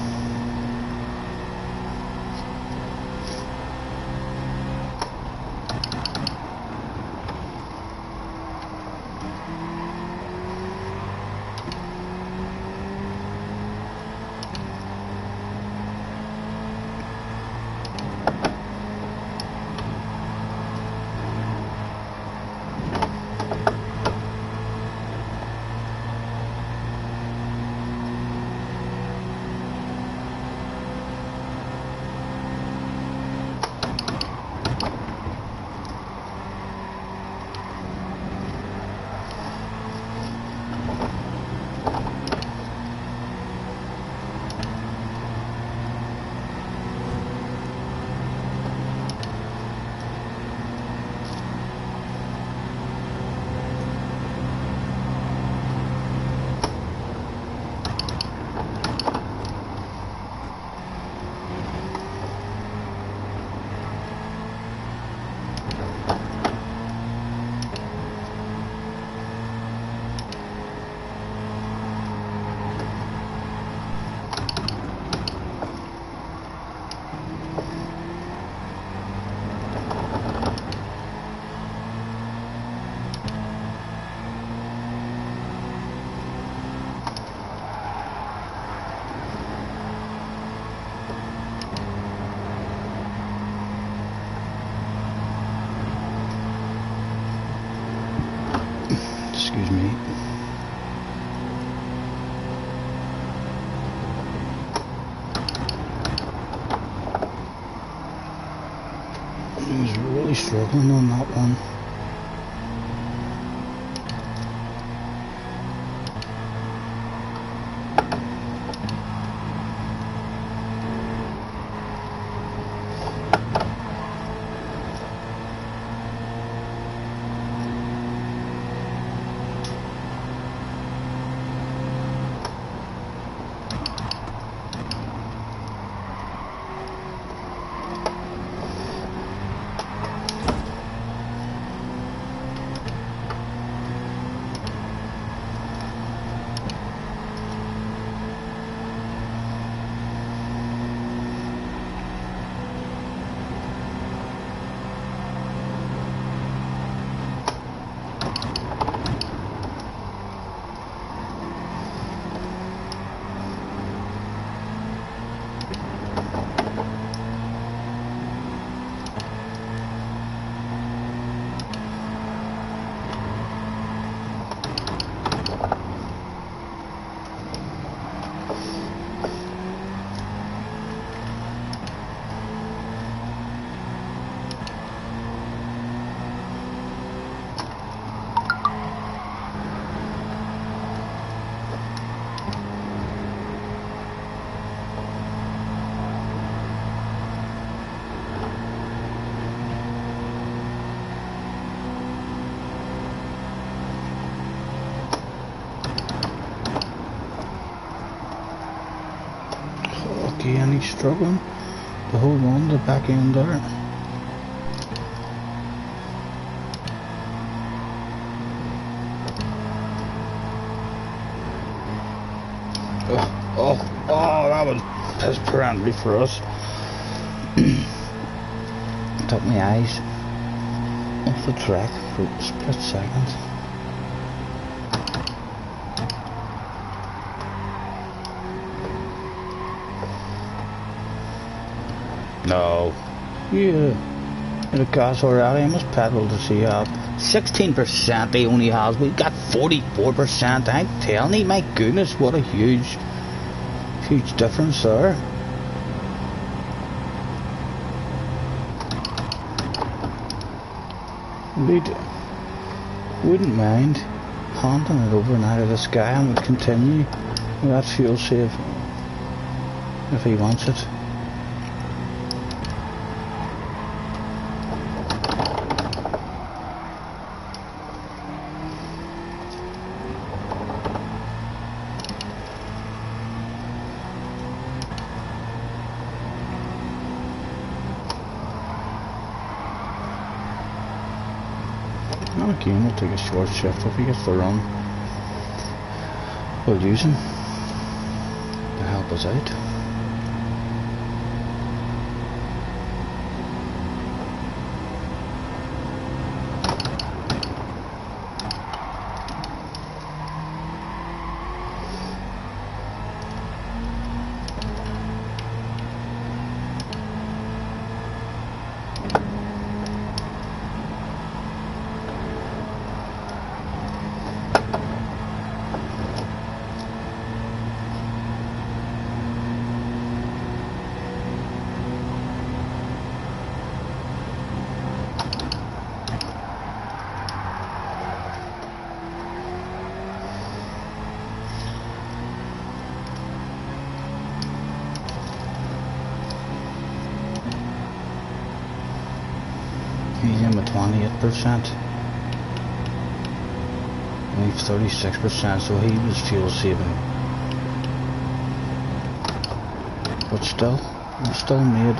Excuse me. I was really struggling on that one. And he's struggling to hold on to the back end there. Oh, that was piss friendly for us. Took my eyes off the track for a split second. No. Yeah. The gas already. I must pedal to see how 16% he only has. We've got 44%. I'm telling you, my goodness, what a huge difference there. Wouldn't mind handing it over and out of this guy and would continue with that fuel save if he wants it. Again, we'll take a short shift if he gets the run. we'll use him to help us out. He's in with 28%. We've 36%, so he was fuel saving. But still, we still made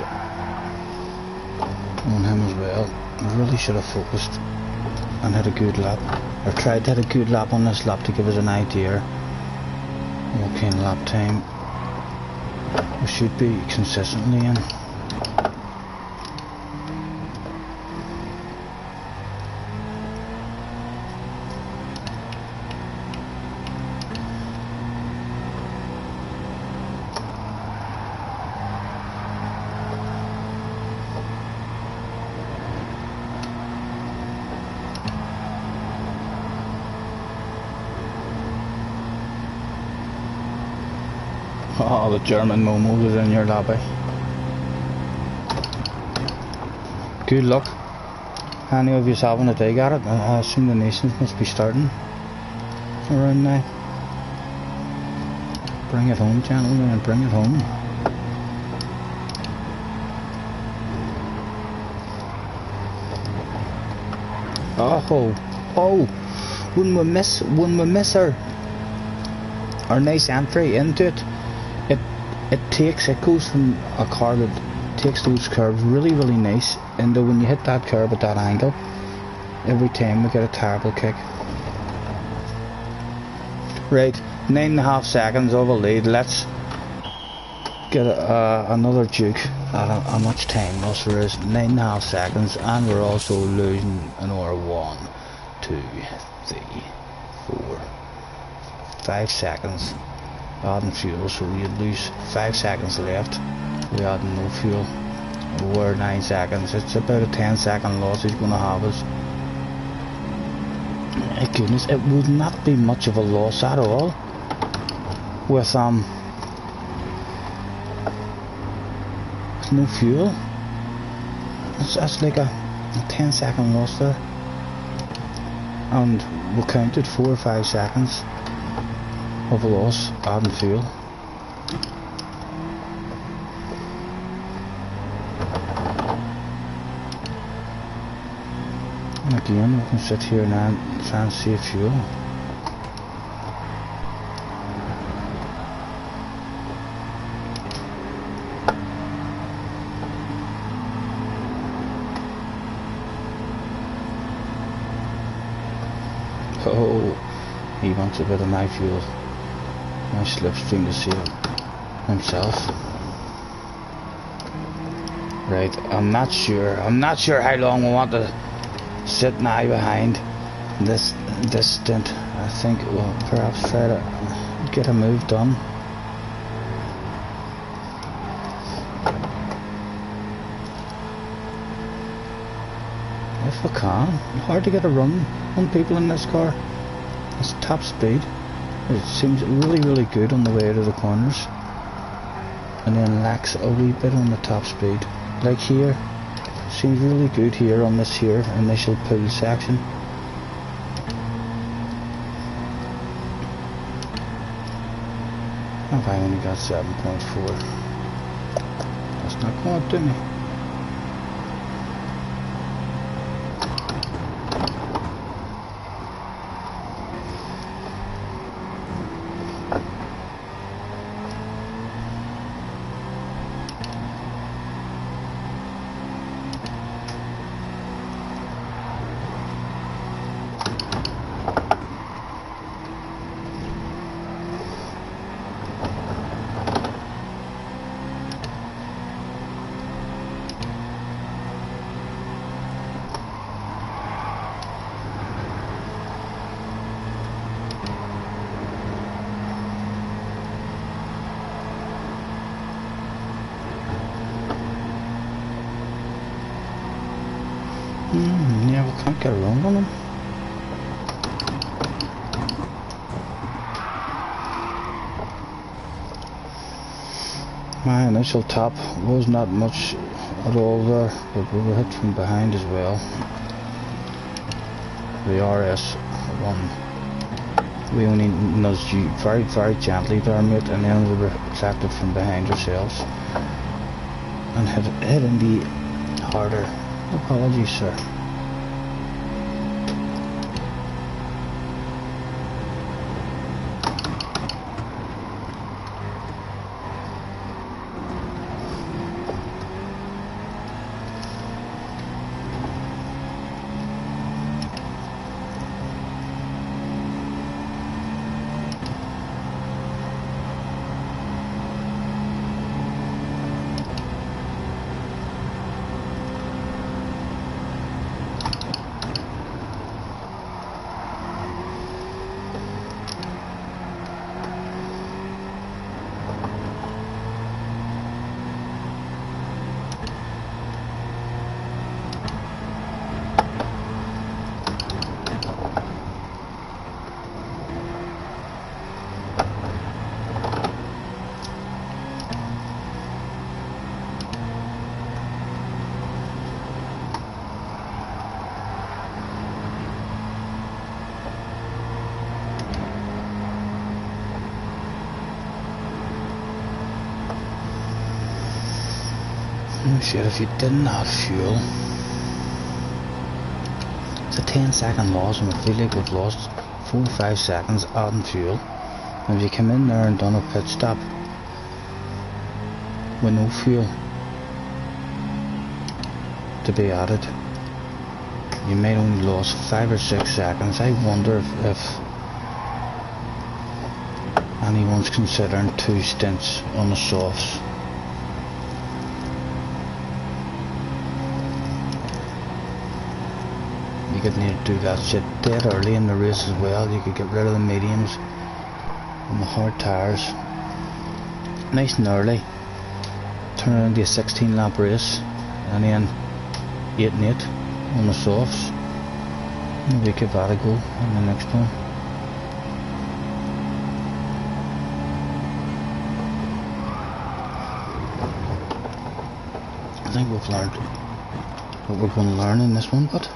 on him as well. We really should have focused and had a good lap, or tried to have a good lap on this lap to give us an idea what kind of lap time we should be consistently in. Oh, the German Momo is in your lobby. Good luck. Any of you having a dig at it? I assume the nations must be starting around now. Bring it home, gentlemen, and bring it home. Oh, when we miss her nice entry into it. It goes from a car that takes those curves really nice, and when you hit that curve at that angle, every time we get a terrible kick. Right, 9.5 seconds of a lead. Let's get another Duke at how much time loss there is. 9.5 seconds, and we're also losing another 1, 2, 3, 4, 5 seconds. Adding fuel, so we lose 5 seconds left. We add no fuel. We're 9 seconds. It's about a 10-second loss he's going to have us. My goodness, it would not be much of a loss at all. With no fuel. That's like a 10-second loss there. And we counted 4 or 5 seconds of a loss adding fuel. And again, we can sit here now and try and save fuel. Oh, he wants a bit of my fuel. My slipstream to save himself. Right, I'm not sure how long we want to sit now behind this stint. I think we'll perhaps try to get a move done. If we can. Hard to get a run on people in this car. It's top speed. It seems really good on the way out of the corners, and then lacks a wee bit on the top speed. Like here, seems really good here on this here initial pull section. I've only got 7.4. That's not going to do me. Yeah, we can't get around on him. My initial tap was not much at all there, but we were hit from behind as well. The RS1, we only nudged you very, very gently there, mate, and then we were attracted from behind ourselves and hit in the harder. Apologies, sir. Shit, if you didn't have fuel, it's a 10-second loss, and we feel like we've lost 4 or 5 seconds adding fuel. And if you come in there and done a pit stop with no fuel to be added, you might only lose 5 or 6 seconds. I wonder if anyone's considering 2 stints on the softs. You could need to do that shit dead early in the race as well. You could get rid of the mediums and the hard tyres nice and early, turn it into a 16 lap race, and then 8 and 8 on the softs. Maybe give that a go on the next one. I think we've learned what we're going to learn in this one, but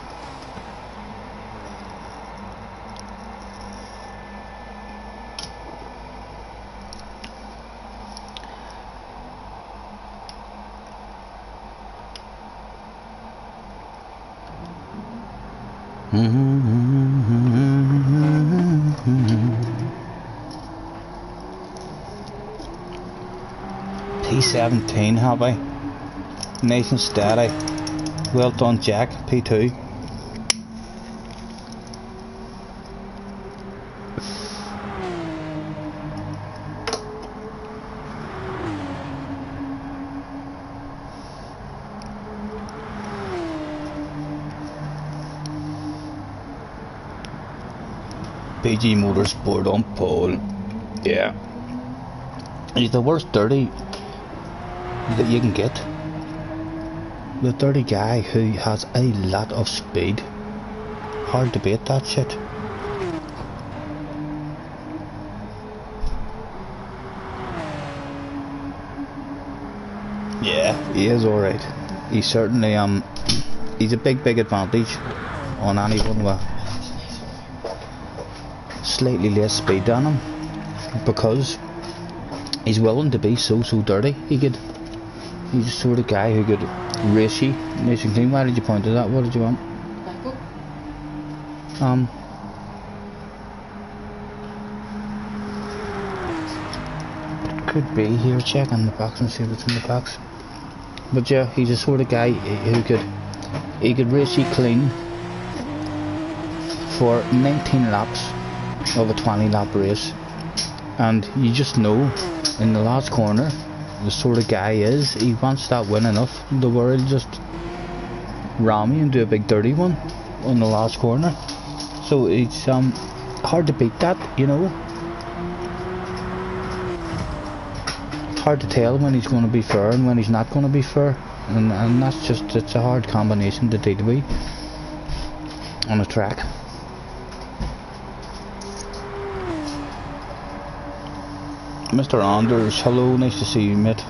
P17 have I? Nice and steady. Well done, Jack. P2. PG Motorsport on pole. Yeah. He's the worst dirty that you can get. The dirty guy who has a lot of speed. Hard to beat that shit. Yeah, he is alright. He's certainly he's a big advantage on anyone with slightly less speed than him, because he's willing to be so dirty. He's the sort of guy who could race you nice and clean. Why did you point to that? What did you want? Could be here. Check in the box and see what's in the box. But yeah, he's the sort of guy who could race you clean for 19 laps of a 20 lap race, and you just know in the last corner the sort of guy he wants that win enough to where he'll just ram you and do a big dirty one on the last corner. So it's hard to beat that, you know. It's hard to tell when he's going to be fair and when he's not going to be fair, and that's just, it's a hard combination to deal with. on the track. Mr. Anders, hello, nice to see you, mate.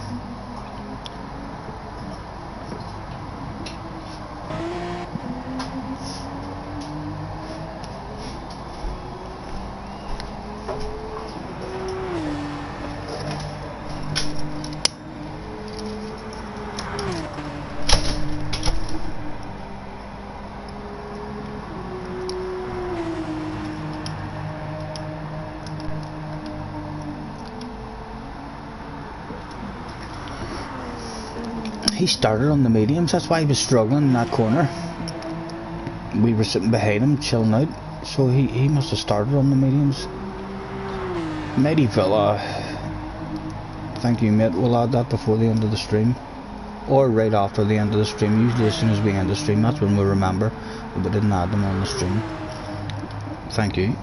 He started on the mediums, that's why he was struggling in that corner. We were sitting behind him, chilling out, so he must have started on the mediums. Mighty Villa, thank you, mate. We'll add that before the end of the stream, or right after the end of the stream. Usually as soon as we end the stream, that's when we remember, but we didn't add them on the stream. Thank you.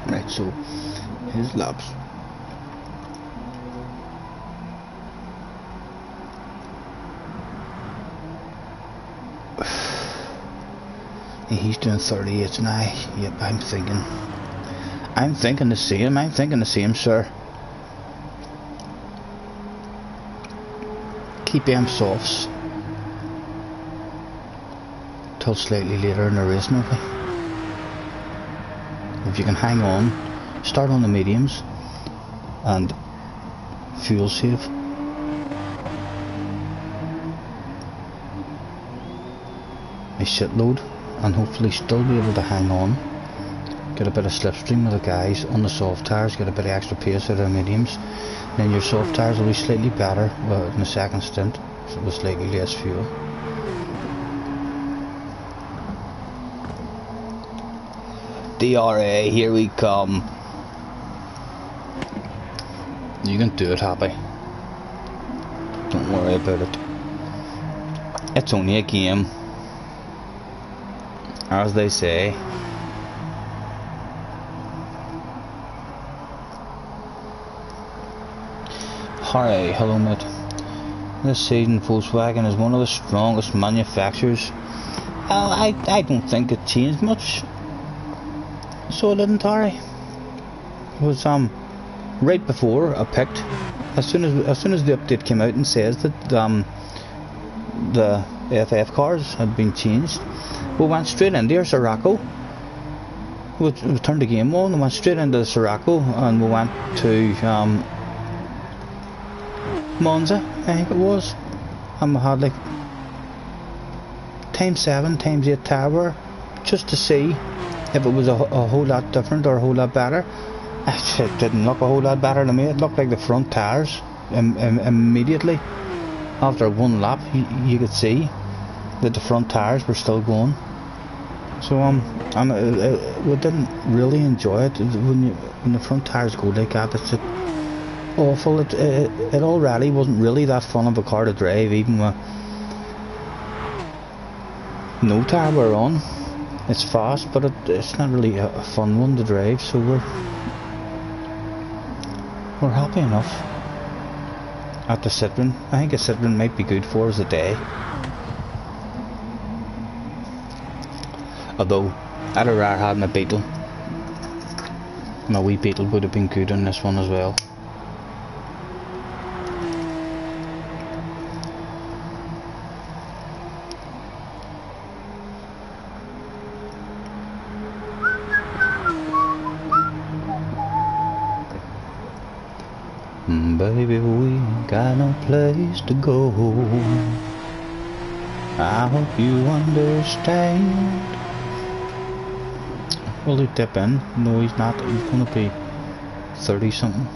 Right, so his laps. He's doing 38 now. Yep, I'm thinking the same. I'm thinking the same, sir. Keep them softs till slightly later in the race, maybe. If you can hang on, start on the mediums and fuel save. A shitload, and hopefully still be able to hang on, get a bit of slipstream with the guys on the soft tyres, get a bit of extra pace out of the mediums. Then your soft tyres will be slightly better in the second stint, so with slightly less fuel. DRA, here we come. You can do it, Happy. Don't worry about it. It's only a game, as they say. Hi, hello, mate. This season Volkswagen is one of the strongest manufacturers. I don't think it changed much. So it didn't, Harry. It was right before I picked. As soon as the update came out and says that the FF cars had been changed, we went straight into our Sirocco. We turned the game on and went straight into the Sirocco, and we went to Monza, I think it was, and we had like ×7, ×8 tower just to see if it was a whole lot different or a whole lot better. It didn't look a whole lot better to me. It looked like the front tires immediately after one lap you could see that the front tires were still going. So we didn't really enjoy it when the front tires go like that. It's awful. It already wasn't really that fun of a car to drive, even with no tire wear on. It's fast, but it's not really a fun one to drive, so we're happy enough at the Citroen. I think a Citroen might be good for us a day. Although, I'd have rather had my Beetle. My wee Beetle would have been good on this one as well. Baby, we ain't got no place to go. I hope you understand. Will he dip in? No, he's not. He's gonna be 30 something.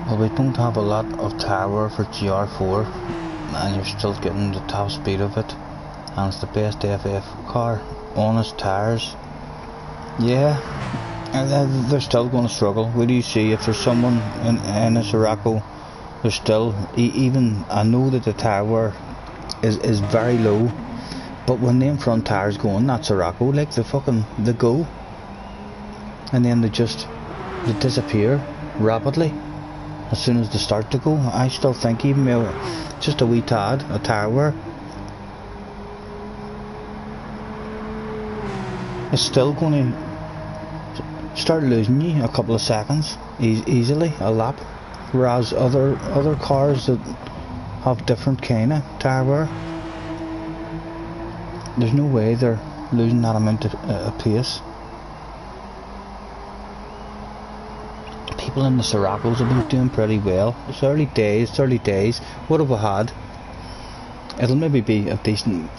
Well, we don't have a lot of power for GR4, and you're still getting the top speed of it, and it's the best FF car on its tires. Yeah, And they're still going to struggle. What do you see if there's someone in a Sirocco? There's still even, I know that the tire wear is very low, but when them front tires go on that Sirocco, like they go, and then they disappear rapidly as soon as they start to go. I still think even just a wee tad, a tire wear, is still going to start losing you a couple of seconds easily, a lap, whereas other cars that have different kind of tire wear, there's no way they're losing that amount of pace. People in the Siroccos have been doing pretty well. It's early days. What have we had? It'll maybe be a decent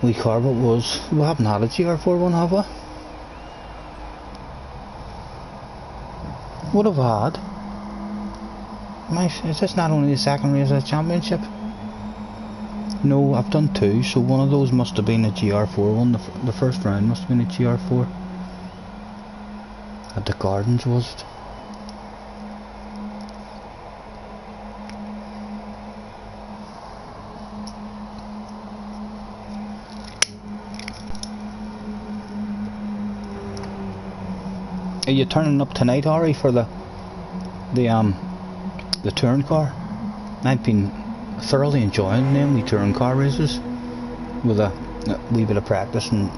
wee car, but we haven't had a GR4 one, have we? What have we had? Is this not only the second race of the championship? No, I've done two, so one of those must have been a GR4 one. The first round must have been a GR4. At the Gardens, was it? Are you turning up tonight, Ari, for the touring car? I've been thoroughly enjoying them wee touring car races with a wee bit of practice and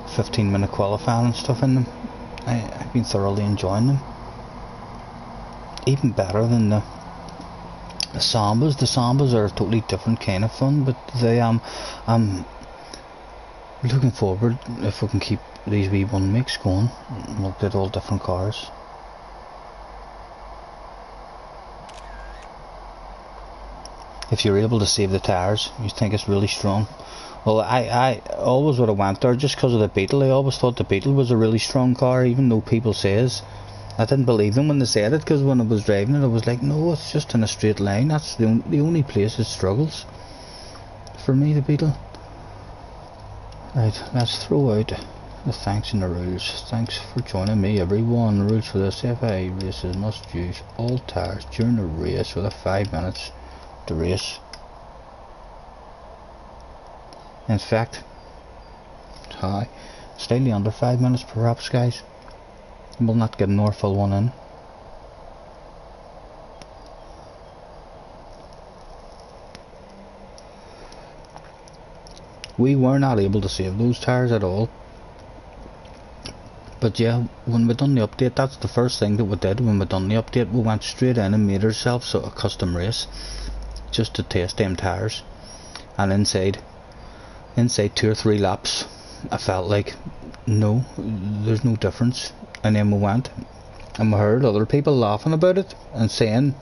15-minute qualifying and stuff in them. I've been thoroughly enjoying them. Even better than the Sambas. The Sambas are a totally different kind of fun, but I'm looking forward, if we can keep these wee one makes going, we'll get all different cars. If you're able to save the tires, you think it's really strong. Well, I always would have went there just because of the Beetle. I always thought the Beetle was a really strong car, even though people says. I didn't believe them when they said it, because when I was driving it, I was like, no, it's just in a straight line. That's the only place it struggles. For me, the Beetle. Right, let's throw out the thanks and the rules. Thanks for joining me, everyone. The rules for this FIA races must use all tires during the race with 5 minutes to race. In fact, slightly under 5 minutes perhaps, guys. We'll not get an full one in. We were not able to save those tires at all. But yeah, when we done the update, that's the first thing that we did. When we done the update, we went straight in and made ourselves a custom race just to test them tires. And inside 2 or 3 laps, I felt like, no, there's no difference. And then we went and we heard other people laughing about it and saying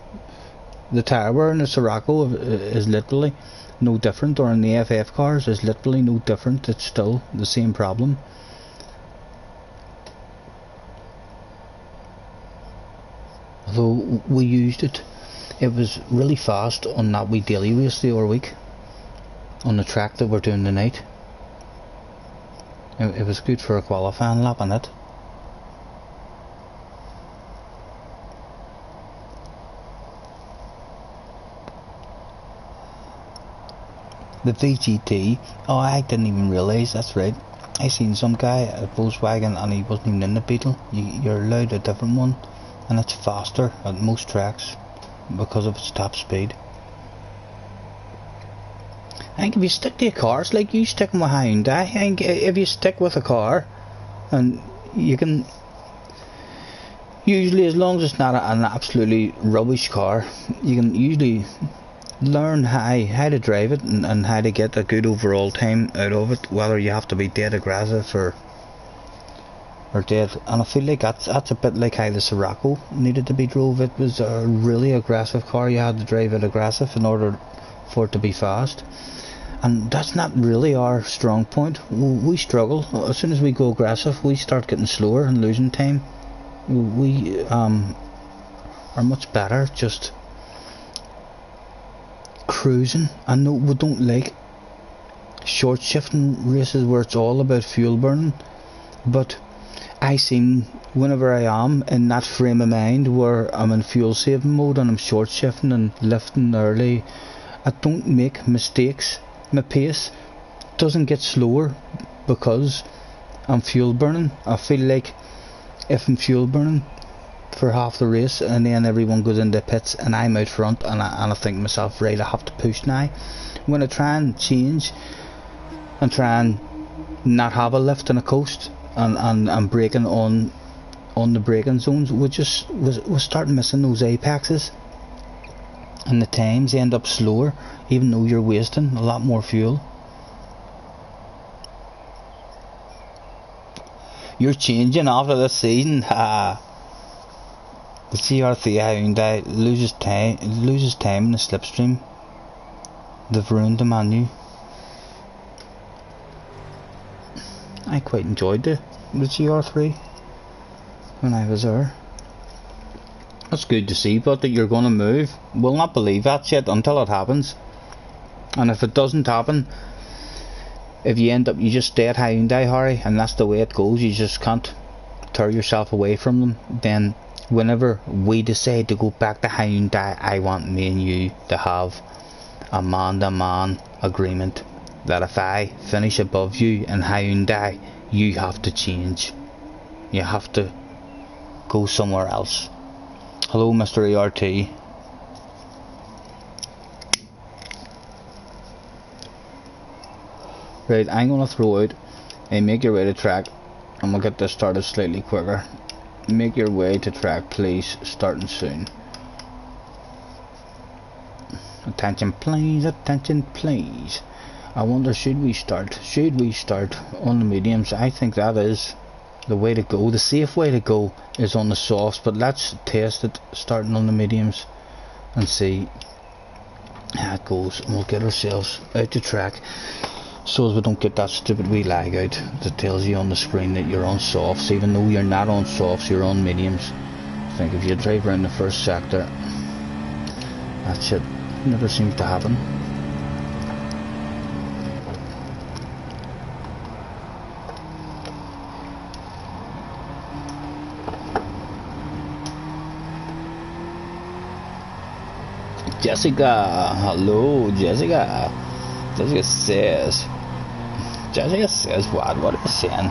the tire wear in the Sirocco is literally no different, or in the FF cars is literally no different. It's still the same problem. Although we used it, it was really fast on that wee daily race the other week on the track that we're doing tonight. It was good for a qualifying lap on it. The VGT, oh, I didn't even realise, that's right. I seen some guy at Volkswagen and he wasn't even in the Beetle. You're allowed a different one, and it's faster at most tracks because of its top speed. I think if you stick to your cars, like you sticking with Hyundai, I think if you stick with a car, and you can, usually as long as it's not an absolutely rubbish car, you can usually learn how to drive it and how to get a good overall time out of it, whether you have to be dead aggressive or dead. And I feel like that's a bit like how the Sirocco needed to be drove. It was a really aggressive car. You had to drive it aggressive in order for it to be fast, and that's not really our strong point. We struggle. As soon as we go aggressive, we start getting slower and losing time. We are much better just cruising. I know we don't like short shifting races where it's all about fuel burning. but I seem, whenever I am in that frame of mind where I'm in fuel saving mode and I'm short shifting and lifting early, I don't make mistakes. My pace doesn't get slower because I'm fuel burning. I feel like if I'm fuel burning for half the race and then everyone goes into the pits and I'm out front, and I think to myself, right, I have to push now. When I try and change and try and not have a lift in a coast and braking on the braking zones, we start missing those apexes, and the times end up slower even though you're wasting a lot more fuel. You're changing after this season. The CR3 Hyundai loses time in the slipstream. They've ruined the menu. I quite enjoyed the GR3 when I was there. That's good to see, but that you're going to move. We'll not believe that shit until it happens. And if it doesn't happen, if you end up, you just stay at Hyundai, Harry, and that's the way it goes. You just can't tear yourself away from them. Then whenever we decide to go back to Hyundai, I want me and you to have a man-to-man agreement that if I finish above you in Hyundai, you have to change. You have to go somewhere else. Hello, Mr. ERT. Right, I'm gonna throw out a make your way to track, and we'll get this started slightly quicker. Make your way to track, please, starting soon. Attention please, attention please. I wonder, should we start on the mediums? I think that is the way to go. The safe way to go is on the softs, but let's test it starting on the mediums and see how it goes, and we'll get ourselves out to track so as we don't get that stupid wee lag out that tells you on the screen that you're on softs, even though you're not on softs, you're on mediums. I think if you drive around the first sector, that shit never seems to happen. Jessica, hello, Jessica. Jessica says what are you saying?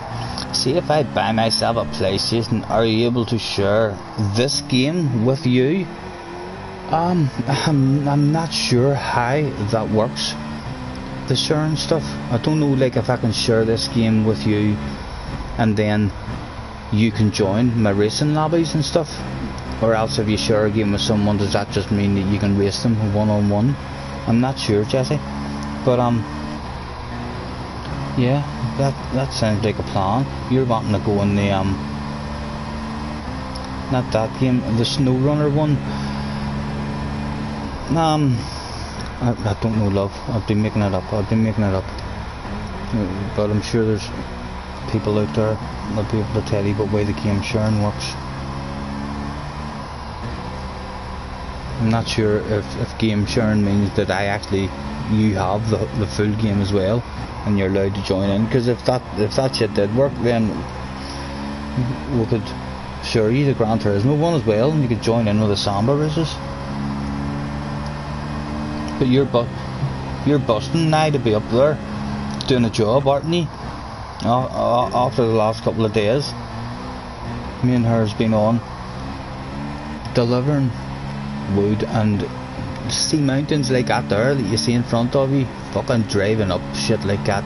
See, if I buy myself a PlayStation, are you able to share this game with you? I'm not sure how that works, the sharing stuff. I don't know, like, if I can share this game with you and then you can join my racing lobbies and stuff, or else if you share a game with someone, does that just mean that you can race them one-on-one? I'm not sure, Jesse, but yeah, that sounds like a plan. You're wanting to go in the not that game, the Snow Runner one. I don't know, love. I'll be making it up. But I'm sure there's people out there that'll be able to tell you what way the game sharing works. I'm not sure if game sharing means that you have the full game as well, and you're allowed to join in. Because if that shit did work, then we could share you the Gran Turismo one as well, and you could join in with the Samba races. But you're busting now to be up there doing a job, aren't you? After the last couple of days, me and her's been on delivering wood, and see mountains like that there that you see in front of you, fucking driving up shit like that.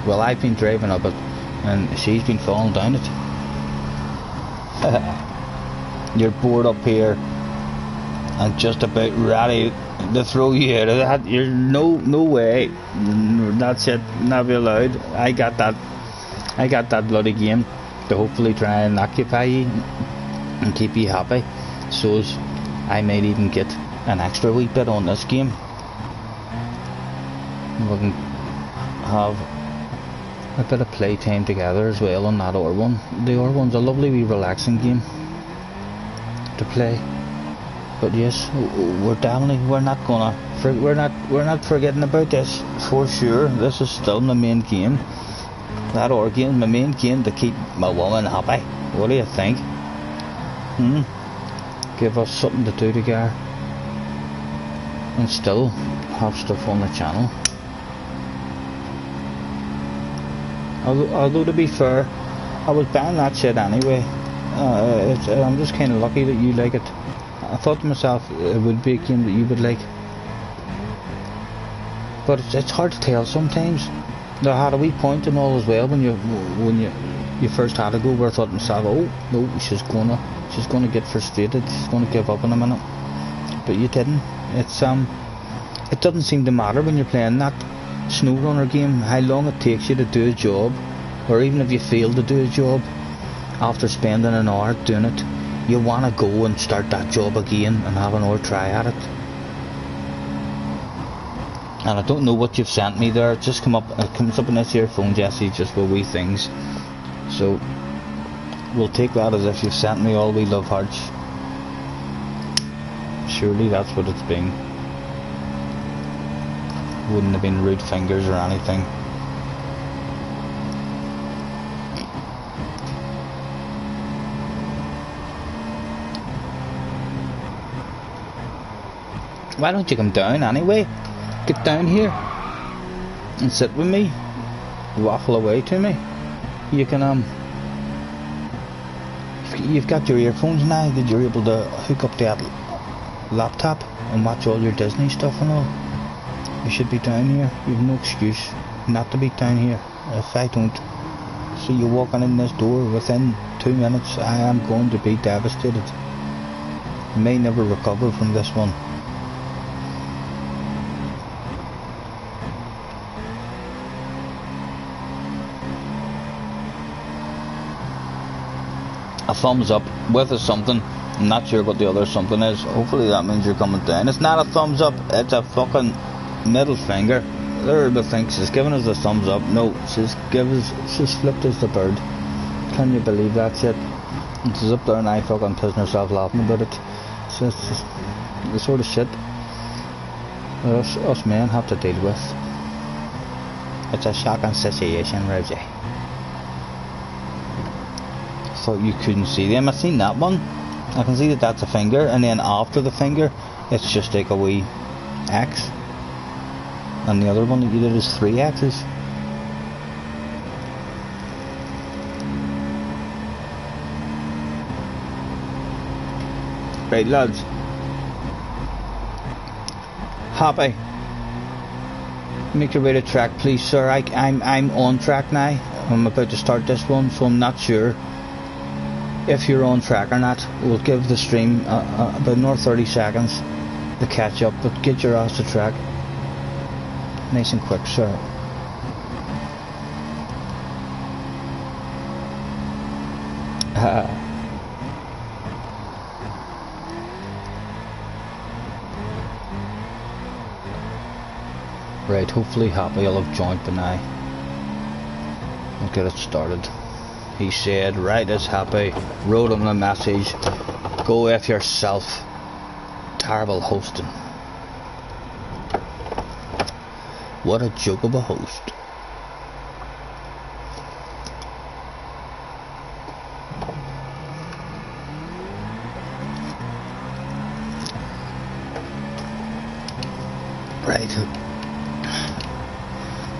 Well, I've been driving up it and she's been falling down it. You're bored up here and just about ready to throw you out of that. You're no way. That shit not be allowed. I got that bloody game to hopefully try and occupy you and keep you happy, so as I might even get an extra wee bit on this game. We can have a bit of playtime together as well on that other one. The other one's a lovely wee relaxing game to play. But yes, we're not forgetting about this for sure. This is still the main game. That or game, my main game to keep my woman happy. What do you think? Give us something to do together and still have stuff on the channel. Although to be fair, I was buying that shit anyway. I'm just kind of lucky that you like it. I thought to myself it would be a game that you would like, but it's hard to tell sometimes. There had a wee point and all as well when you first had to go, where I thought to myself, oh no, she's gonna get frustrated, she's gonna give up in a minute. But you didn't. It doesn't seem to matter when you're playing that SnowRunner game how long it takes you to do a job, or even if you fail to do a job after spending an hour doing it, you want to go and start that job again and have another try at it. And I don't know what you've sent me there. It just comes up in this here phone, Jesse, just with wee things. So we'll take that as if you've sent me all wee love hearts. Surely that's what it's been. Wouldn't have been rude fingers or anything. Why don't you come down anyway? Get down here and sit with me. Waffle away to me. You can you've got your earphones now that you're able to hook up that laptop and watch all your Disney stuff and all. You should be down here. You've no excuse not to be down here. If I don't see you walking in this door within 2 minutes, I am going to be devastated. You may never recover from this one. A thumbs up with a something. I'm not sure what the other something is. Hopefully that means you're coming down. It's not a thumbs up, it's a fucking middle finger. There the thing, she's giving us a thumbs up. No, she's flipped us the bird. Can you believe that shit? And she's up there and I fucking pissing herself laughing about it. It's just the sort of shit that us men have to deal with. It's a shocking situation, Rosie. Thought you couldn't see them. I've seen that one. I can see that that's a finger, and then after the finger it's just like a wee X, and the other one that you did is 3 X's. Right lads, happy, make your way to track please sir. I'm on track now. I'm about to start this one, so I'm not sure if you're on track or not. We'll give the stream about another 30 seconds to catch up, but get your ass to track nice and quick, sir. Right, hopefully Happy will have joined by now. We'll get it started. He said, right as Happy, wrote him a message, go F yourself, terrible hosting. What a joke of a host. Right,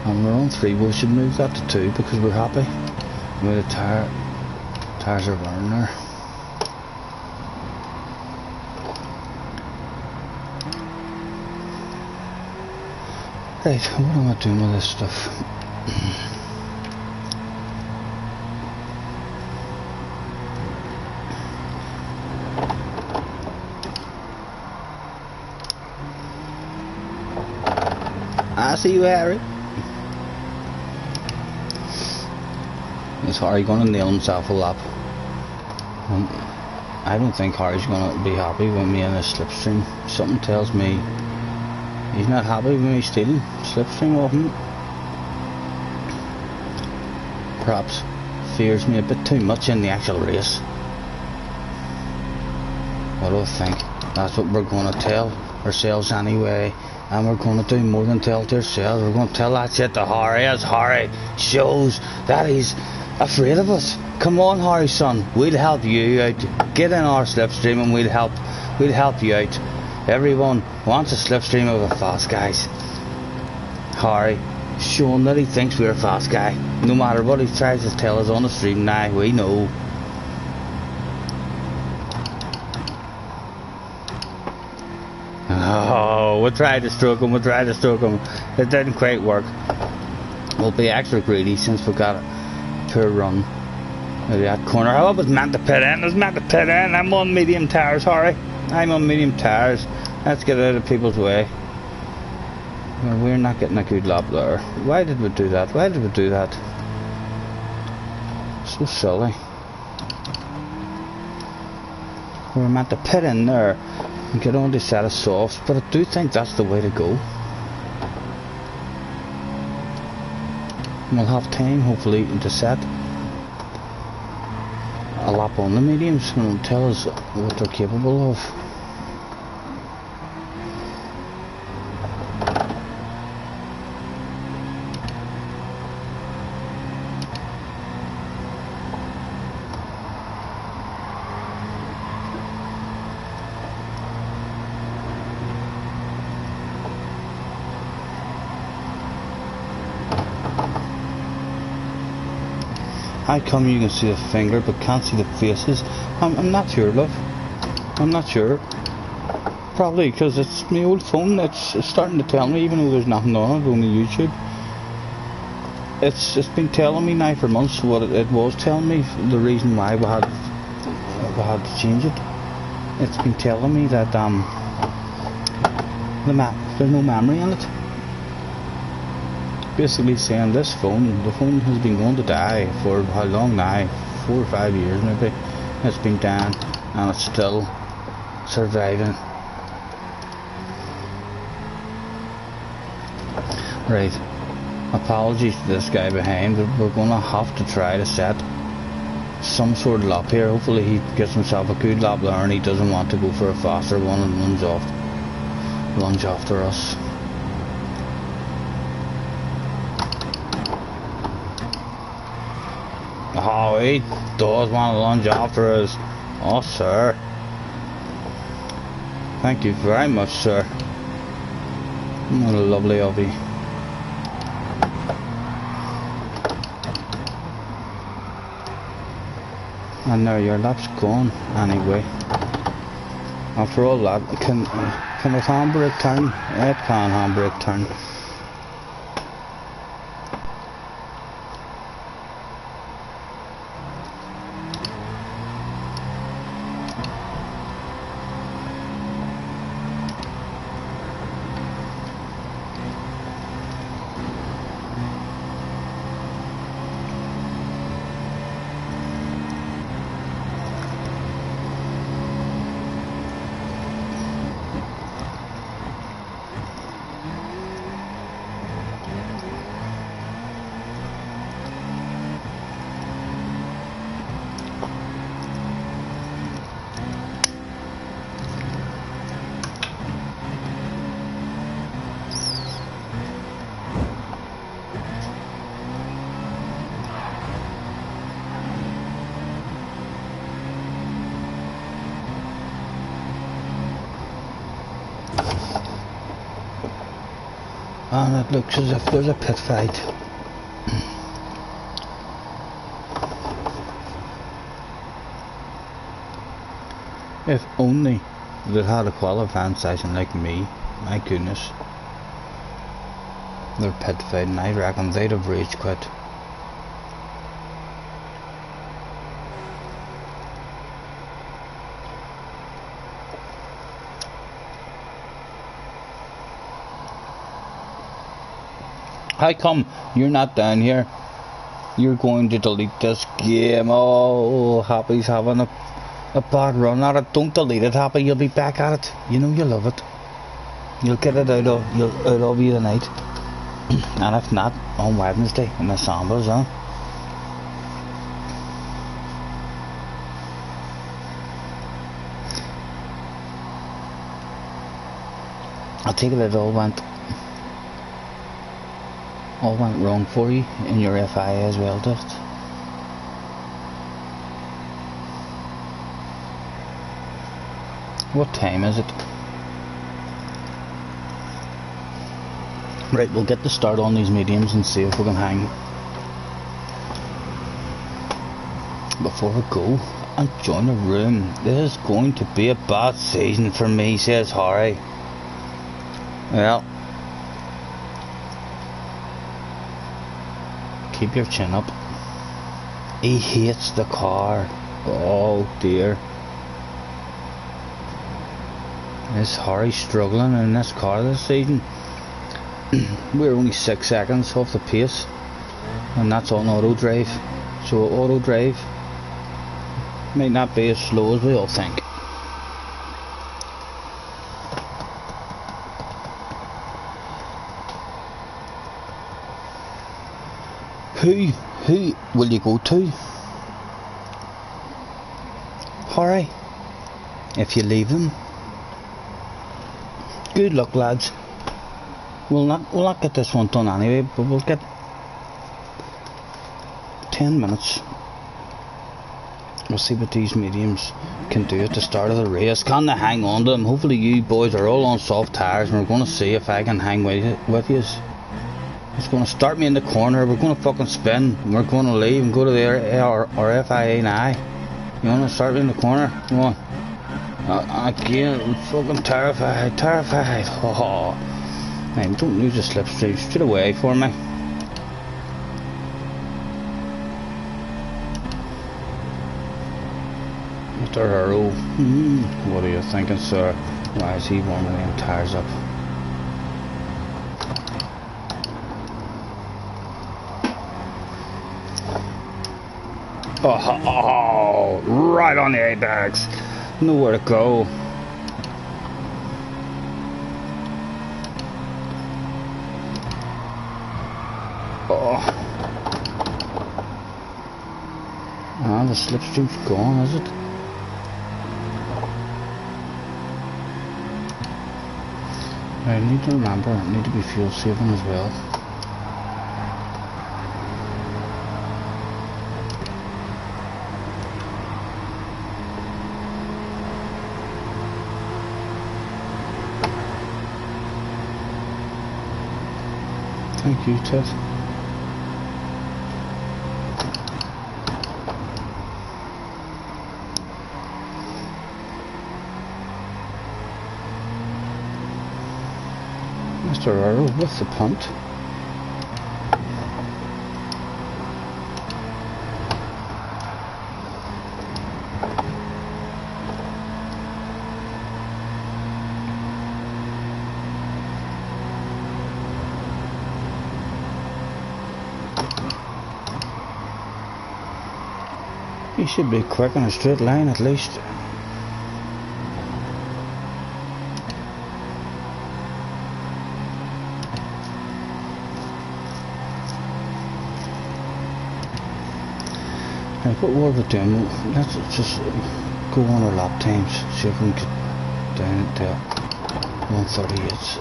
and we're on 3, we should move that to 2 because we're happy. With the tires are running there. Right, what am I doing with this stuff? I see you, Harry. Is Harry going to nail himself a lap? I don't think Harry's going to be happy with me in a slipstream. Something tells me he's not happy with me stealing slipstream off him. Perhaps fears me a bit too much in the actual race. What do I think? That's what we're going to tell ourselves anyway. And we're going to do more than tell to ourselves. We're going to tell that shit to Harry, as Harry shows that he's afraid of us. Come on, Harry, son. We'll help you out. Get in our slipstream and we'll help you out. Everyone wants a slipstream of a fast guys. Harry, show him that he thinks we're a fast guy. No matter what he tries to tell us on the stream now, we know. Oh, we tried to stroke him, It didn't quite work. We'll be extra greedy since we got a poor run out of that corner. I was meant to pit in, I'm on medium tires, Harry. I'm on medium tires. Let's get out of people's way. Well, we're not getting a good lap there. Why did we do that? So silly. We were meant to pit in there and get on to set of softs, but I do think that's the way to go. We'll have time, hopefully, to set a lap on the mediums and it'll tell us what they're capable of. How come you can see the finger but can't see the faces? I'm not sure, love. I'm not sure. Probably because it's my old phone. It's starting to tell me, even though there's nothing on it, only YouTube. It's been telling me now for months what it was telling me. The reason why we had to change it. It's been telling me that there's no memory in it. Basically saying the phone has been going to die for how long now? 4 or 5 years maybe. It's been down and it's still surviving. Right, apologies to this guy behind, but we're going to have to try to set some sort of lap here. Hopefully he gets himself a good lap there and he doesn't want to go for a faster one and lunge after us. Oh, he does want to lunge after us. Oh, sir. Thank you very much, sir. What a lovely of you. And there, your lap's gone anyway. After all that, can the handbrake turn? It can handbrake turn. And it looks as if there's a pit fight. If only they'd had a qualifying session like me, my goodness. They're pit fighting, I reckon they'd have rage quit. How come you're not down here? You're going to delete this game. Oh, Happy's having a bad run at it. Don't delete it, Happy. You'll be back at it. You know you love it. You'll get it out of you tonight. And if not, on Wednesday in the Sambas, huh? I take it all went wrong for you in your FIA as well, did it? What time is it? Right, we'll get the start on these mediums and see if we can hang before we go and join a room. This is going to be a bad season for me, says Harry. Well, keep your chin up. He hates the car. Oh dear. Is Harry struggling in this car this season? We're only 6 seconds off the pace, and that's on auto drive. So auto drive might not be as slow as we all think. Who will you go to, Harry, if you leave them? Good luck, lads. We'll not get this one done anyway, but we'll get 10 minutes. We'll see what these mediums can do at the start of the race. Can they hang on to them? Hopefully you boys are all on soft tyres, and we're going to see if I can hang with you. It's going to start me in the corner. We're going to fucking spin. We're going to leave and go to our FIA now. You want to start me in the corner? Come on. Again, I'm fucking terrified. Oh. Man, don't lose the slipstream straight away for me. Mr. Hero, what are you thinking, sir? Why is he warming them tires up? Oh, right on the apex. Nowhere to go. Ah, the slipstream's gone, is it? I need to remember, I need to be fuel saving as well. Thank you, Ted. Mr. Earl with the punt. He should be quick on a straight line at least. Right, what were we doing? Let's just go on our lap times, see if we can get down to 138.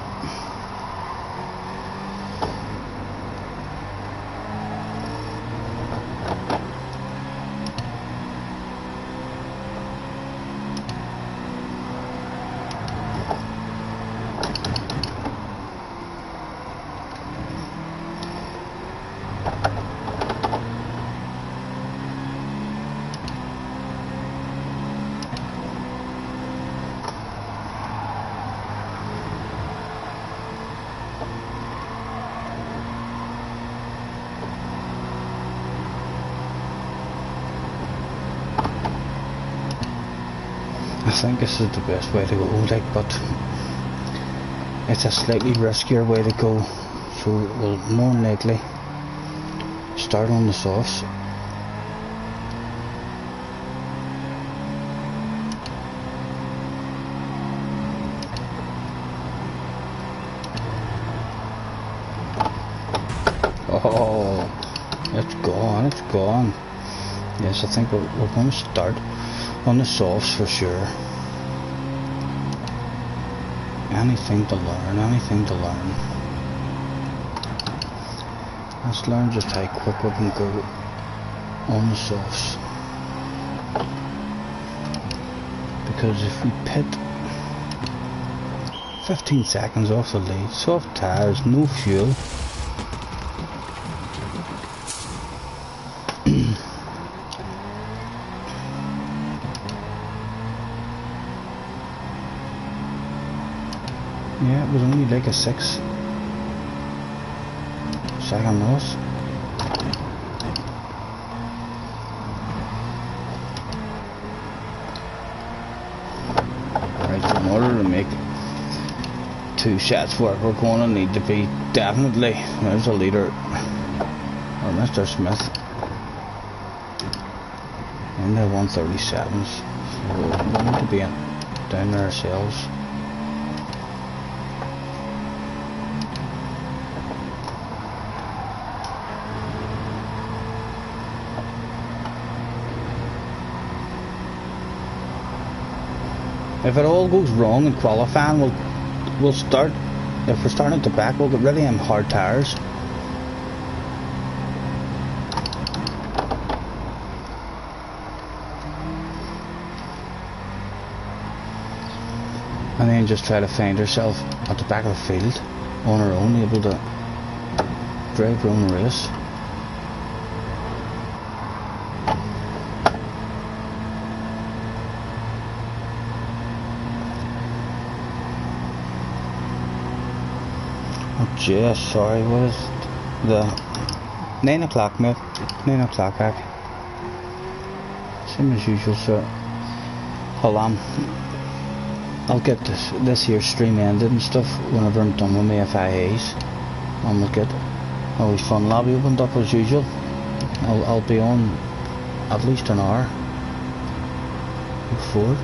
I think this is the best way to go, like, but it's a slightly riskier way to go, so we'll more than likely start on the softs. Oh, it's gone. Yes, I think we're going to start on the softs for sure. Anything to learn, anything to learn. Let's learn just how quick we can go on the softs. Because if we pit 15 seconds off the lead, soft tires, no fuel. Yeah, it was only like a 6-second loss. Right, so in order to make 2 sets work, we're going to need to be definitely, there's a leader, or Mr. Smith, in the 137s, so we need to be down there ourselves. If it all goes wrong in qualifying, we'll start. If we're starting at the back, we'll get rid of them hard tires. And then just try to find ourselves at the back of the field on our own, able to drive our own race. Yeah, sorry, what is the 9 o'clock, mate? 9 o'clock, back. Same as usual, sir. Hold on. I'll get this here stream ended and stuff whenever I'm done with my FIAs. And we'll get always fun lobby opened up as usual. I'll be on at least an hour before.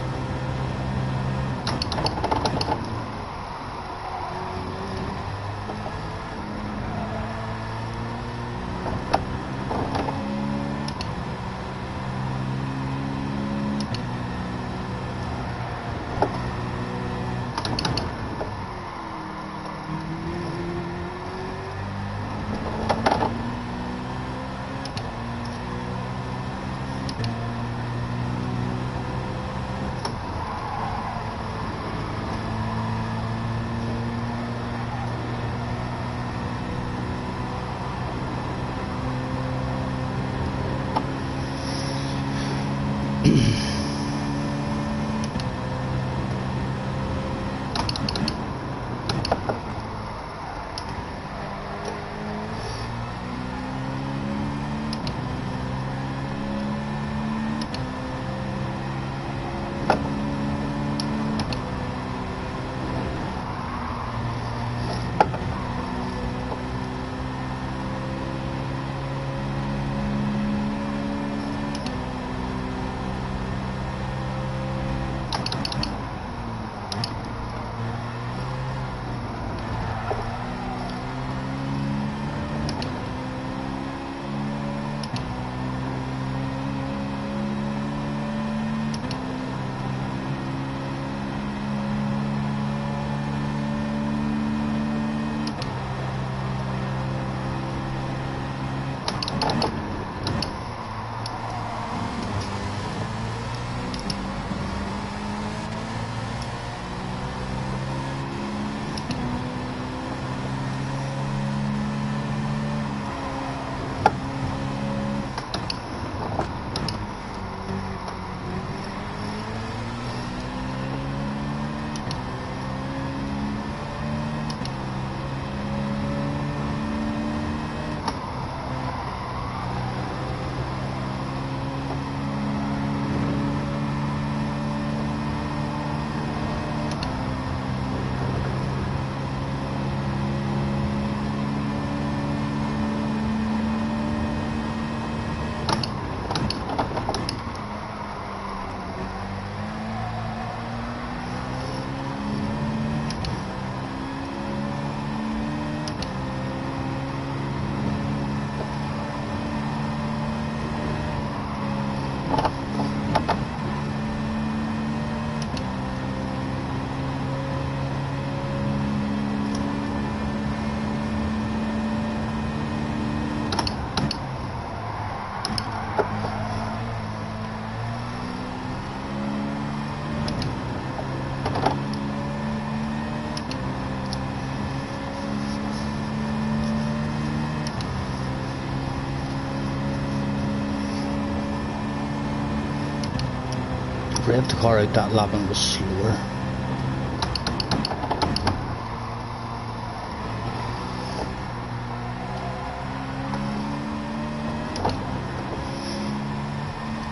revved the car out that lap and it was slower.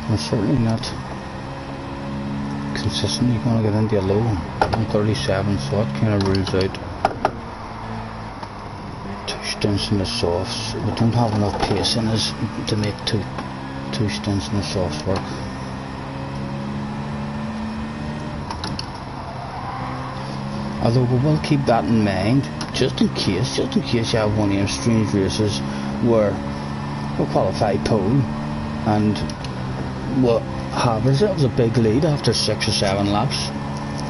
I'm certainly not consistently going to get into a low 137, so it kind of rules out two stints in the softs. We don't have enough pace in us to make two stints in the softs work. Although we will keep that in mind, just in case you have one of them strange races where we'll qualify pole and we'll have ourselves a big lead after 6 or 7 laps,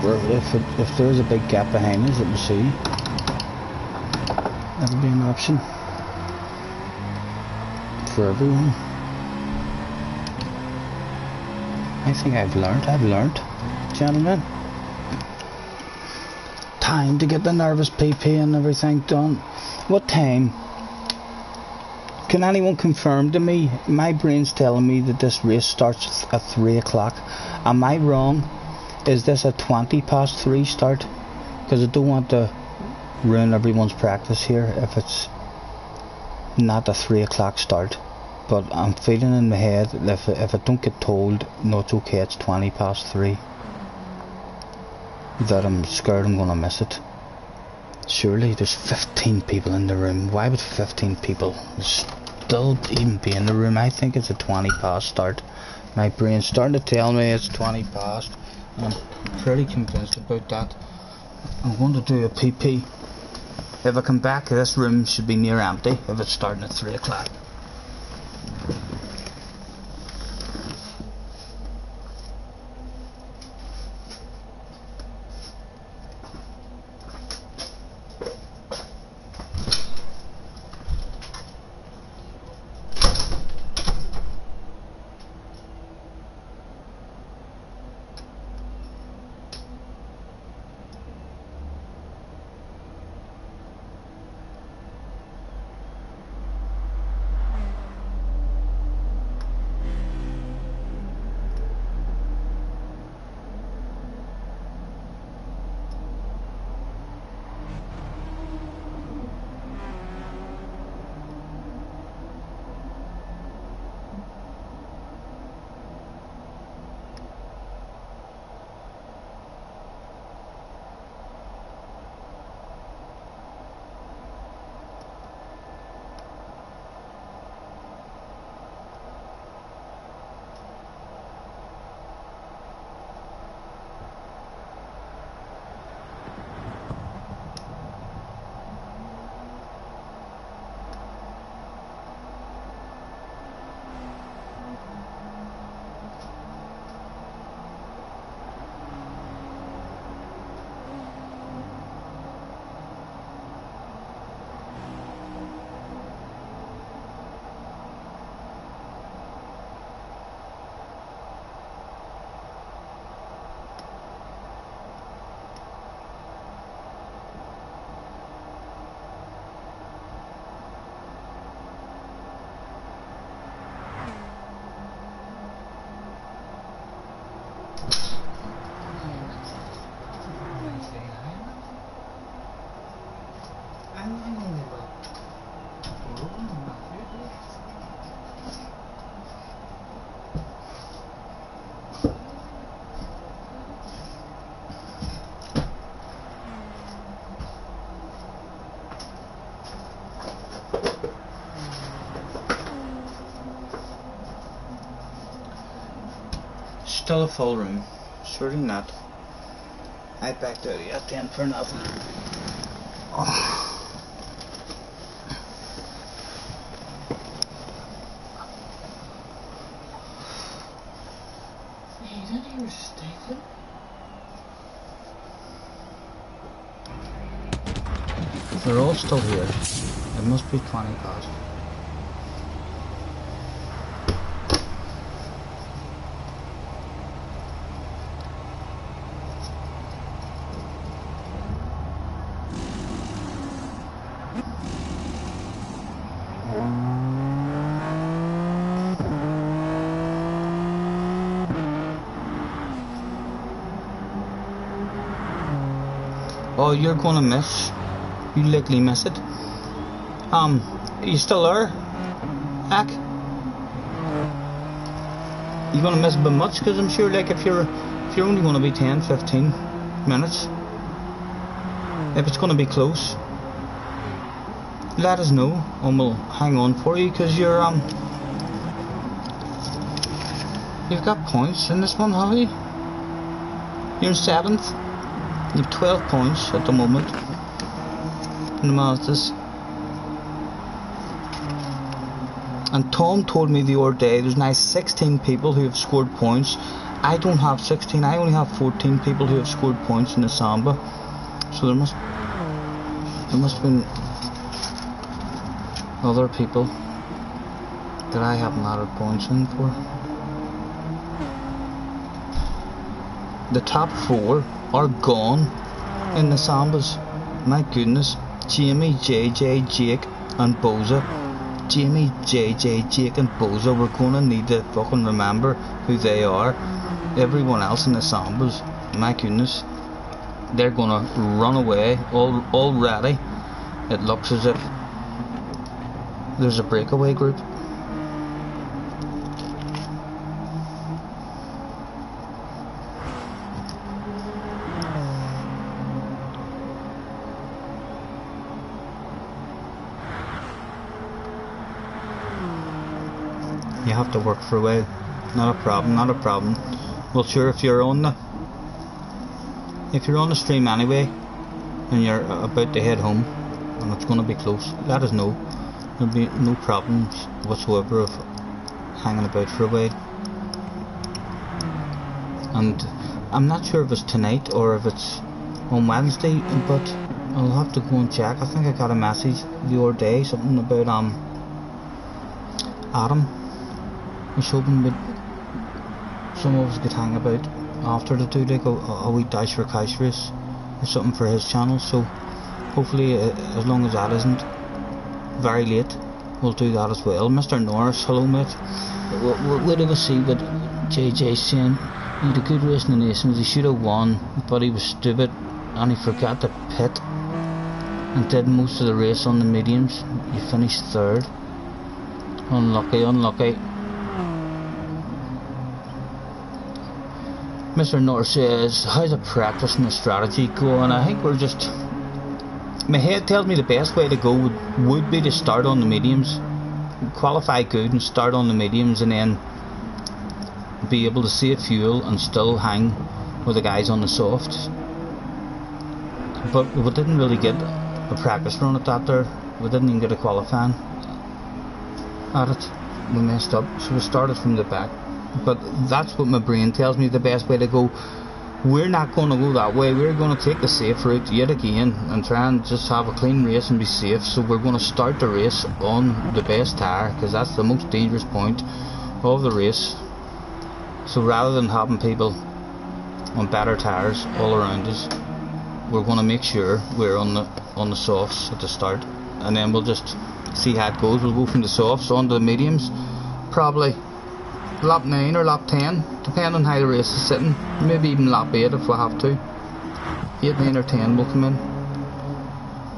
or if there's a big gap behind us that we see, that'll be an option for everyone. I think I've learned, gentlemen. Time to get the nervous PP and everything done. What time? Can anyone confirm to me? My brain's telling me that this race starts at 3 o'clock. Am I wrong? Is this a 3:20 start? Because I don't want to ruin everyone's practice here if it's not a 3 o'clock start. But I'm feeling in my head that if I don't get told, no, it's okay, it's 3:20, that I'm scared I'm going to miss it. Surely there's 15 people in the room. Why would 15 people still even be in the room? I think it's a 20 past start. My brain's starting to tell me it's 20 past. I'm pretty convinced about that. I'm going to do a PP. If I come back, this room should be near empty if it's starting at 3 o'clock. Still a full room. Surely not. I backed out at 10 for nothing. Oh. You didn't even stake it? They're all still here. It must be 20 past. Oh, you're gonna miss. You likely miss it. Are you still there, Ack? You gonna miss by much? Because I'm sure, like, if you're only gonna be 10-15 minutes, if it's gonna be close, let us know and we'll hang on for you. Because you're you've got points in this one, have you? You're in 7th. You have 12 points at the moment in the Masters. And Tom told me the other day there's now 16 people who have scored points. I don't have 16, I only have 14 people who have scored points in the Samba. So there must have been other people that I haven't added points in for. The top 4 are gone in the Sambas. My goodness. Jamie, JJ, Jake and Boza. Jamie, JJ, Jake and Boza, we're gonna need to fucking remember who they are. Everyone else in the Sambas, my goodness, they're gonna run away already. It looks as if there's a breakaway group. You have to work for a while. Not a problem, not a problem. Well, sure, if you're on the stream anyway and you're about to head home and it's going to be close, let us know. There'll be no problems whatsoever of hanging about for a while. And I'm not sure if it's tonight or if it's on Wednesday, but I'll have to go and check. I think I got a message the other day, something about Adam was hoping that some of us could hang about after the do, like a wee dash for cash race or something for his channel. So hopefully, as long as that isn't very late, we'll do that as well. Mr. Norris, hello mate. We're going to see what JJ's saying. He had a good race in the Nations. He should have won, but he was stupid and he forgot to pit and did most of the race on the mediums. He finished 3rd. Unlucky, unlucky. Mr. Norris says, how's the practice and the strategy going? I think we're just... My head tells me the best way to go would be to start on the mediums, qualify good and start on the mediums, and then be able to save fuel and still hang with the guys on the softs. But we didn't really get a practice run at that there. We didn't even get a qualifying at it. We messed up, so we started from the back. But that's what my brain tells me the best way to go. We're not going to go that way. We're going to take the safe route yet again and try and just have a clean race and be safe. So we're going to start the race on the best tyre, because that's the most dangerous point of the race. So rather than having people on better tyres all around us, we're going to make sure we're on the softs at the start, and then we'll just see how it goes. We'll go from the softs onto the mediums, probably lap 9 or lap 10, depending on how the race is sitting. Maybe even lap 8 if we have to. 8, 9 or 10 will come in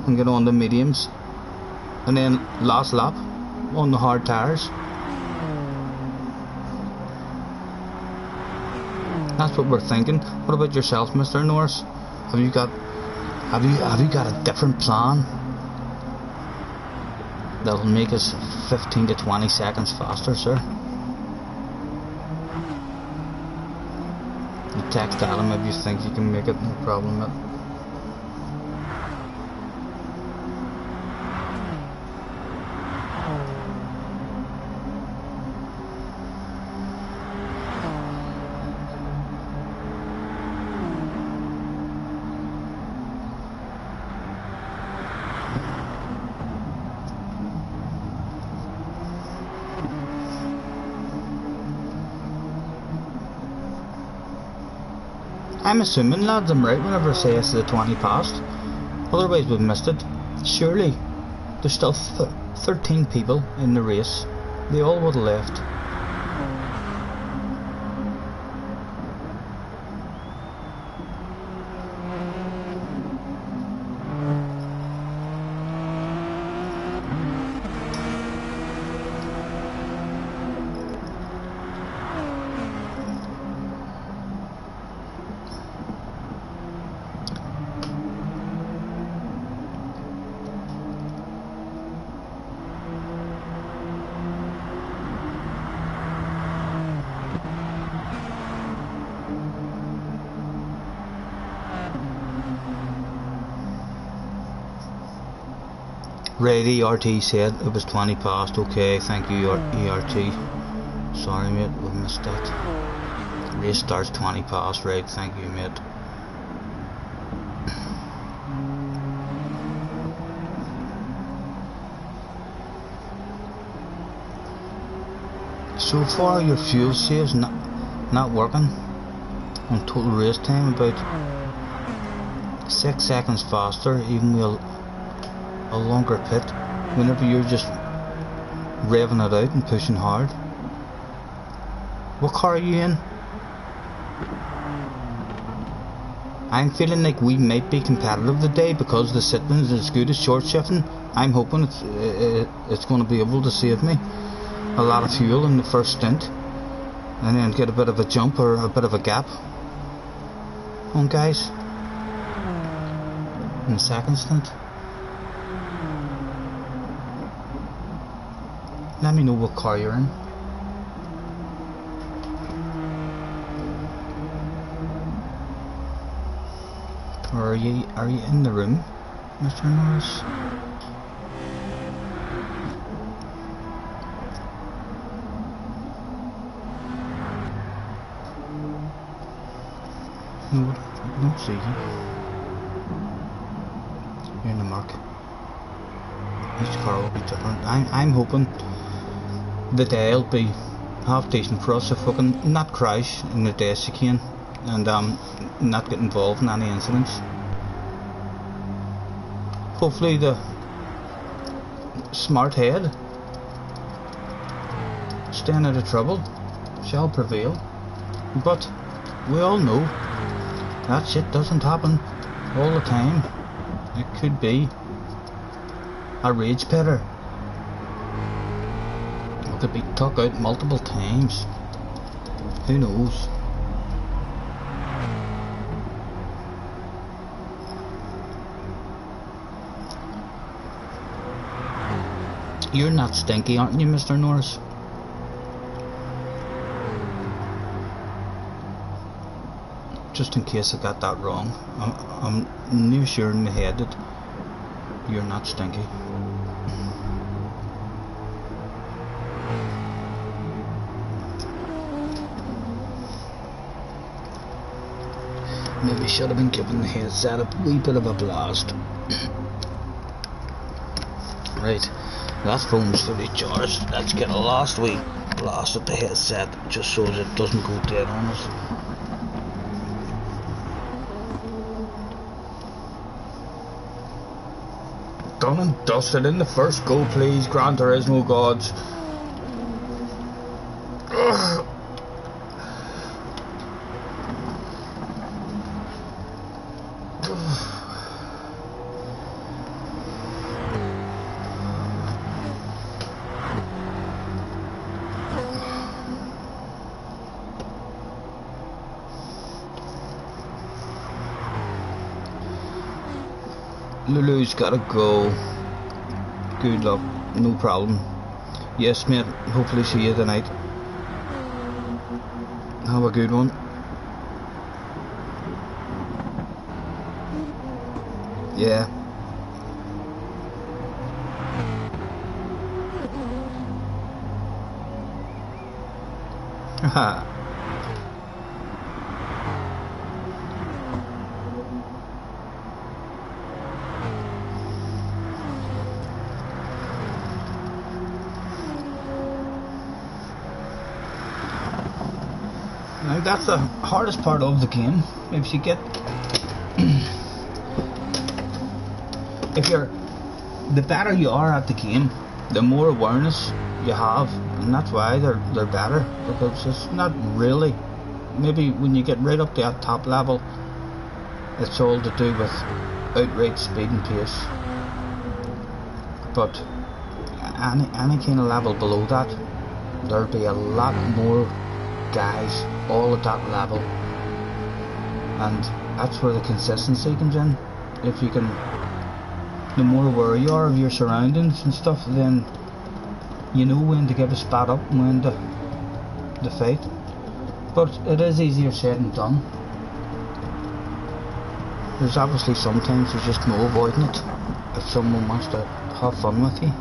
and get on the mediums, and then last lap on the hard tyres. That's what we're thinking. What about yourself, Mr. Norris? Have you got a different plan that'll make us 15 to 20 seconds faster, sir? You text Adam if you think you can make it, no problem, mate. I'm assuming, lads, I'm right whenever I say it's the 20 past. Otherwise we've missed it. Surely there's still 13 people in the race. They all would have left. Right, ERT said it was 20 past. Okay, thank you, ERT. Sorry, mate, we missed that. Race starts 20 past. Right, thank you, mate. So far, your fuel save's not working on total race time. About 6 seconds faster, even with a longer pit, whenever you're just revving it out and pushing hard. What car are you in? I'm feeling like we might be competitive today because the sit-ins is as good as short shifting. I'm hoping it's going to be able to save me a lot of fuel in the first stint, and then get a bit of a jump or a bit of a gap on guys in the second stint. Let me know what car you're in. Or are you in the room, Mr. Norris? No, I don't see you. You're in the mark. Each car will be different. I'm hoping the day will be half decent for us if we can not crash in the day chicane and not get involved in any incidents. Hopefully the smart head, staying out of trouble, shall prevail. But we all know that shit doesn't happen all the time. It could be a rage pitter. It could be took out multiple times. Who knows? You're not stinky, aren't you, Mr. Norris? Just in case I got that wrong, I'm near sure in my head that you're not stinky. Maybe should have been giving the headset a wee bit of a blast. Right, that phone's fully charged. Let's get a last wee blast at the headset just so that it doesn't go dead on us. Done and dusted in the first go, please, Gran Turismo gods. Lulu's gotta go. Good luck, no problem. Yes, mate, hopefully see you tonight. Have a good one. Yeah. Haha. Now that's the hardest part of the game. If you get the better you are at the game, the more awareness you have, and that's why they're better, because it's not really, maybe when you get right up to that top level, it's all to do with outright speed and pace. But any kind of level below that, there'll be a lot more guys all at that level, and that's where the consistency comes in. If you can, the more aware you are of your surroundings and stuff, then you know when to give a spat up and when to fight. But it is easier said than done. There's obviously sometimes there's just no avoiding it. If someone wants to have fun with you.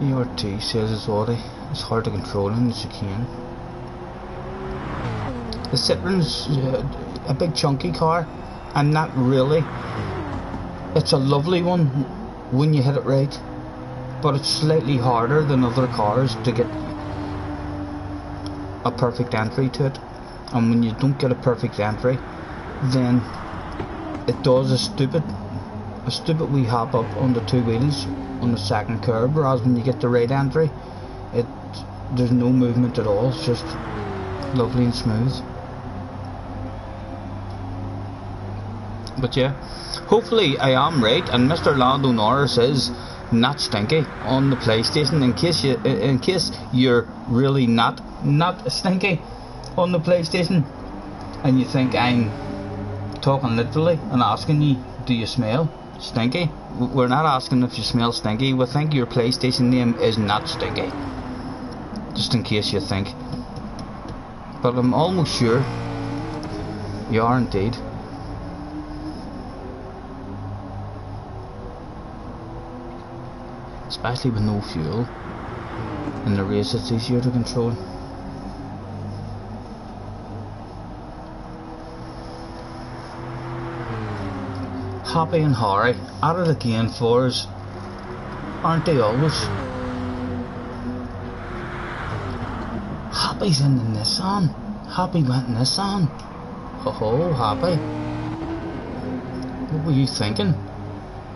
ERT says it's Audi. It's hard to control in the chicane. The Citroen's a big chunky car, and not really. It's a lovely one when you hit it right, but it's slightly harder than other cars to get a perfect entry to it. And when you don't get a perfect entry, then it does a stupid wee hop up on the two wheels on the second curb, whereas when you get the right entry, there's no movement at all. It's just lovely and smooth. But yeah, hopefully I am right, and Mr. Lando Norris is not stinky on the PlayStation. In case you're really not stinky on the PlayStation, and you think I'm talking literally and asking you, do you smell stinky? We're not asking if you smell stinky. We think your PlayStation name is not stinky, just in case you think. But I'm almost sure you are indeed. Especially with no fuel in the race, it's easier to control. Happy and Harry at it again for us, aren't they always? Happy's in the Nissan. Happy went Nissan. Oh, Happy. What were you thinking?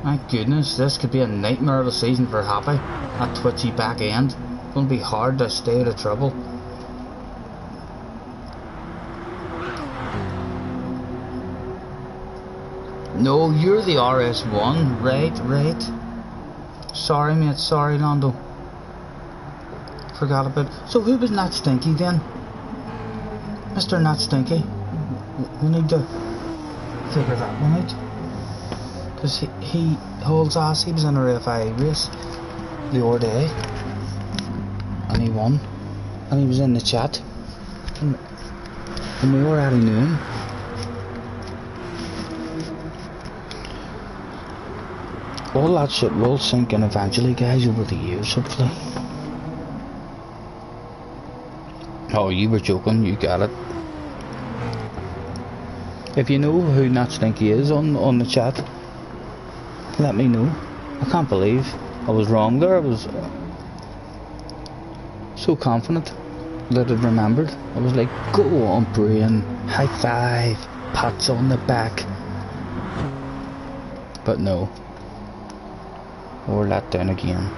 My goodness, this could be a nightmare of a season for Happy. That twitchy back end. Gonna be hard to stay out of trouble. No, you're the RS1. Right. Sorry, mate. Sorry, Lando. Forgot about it. So who was Not Stinky then? Mr. Not Stinky. We need to figure that one out. Because he holds ass. He was in a RFI race the other day, and he won, and he was in the chat, and we already knew him. All that shit will sink in eventually, guys, over the years, hopefully. Oh, you were joking, you got it. If you know who Not Stinky is on the chat, let me know. I can't believe I was wrong there. I was so confident that I'd remembered. I was like, go on, brain, high five, pats on the back. But no, we were let down again.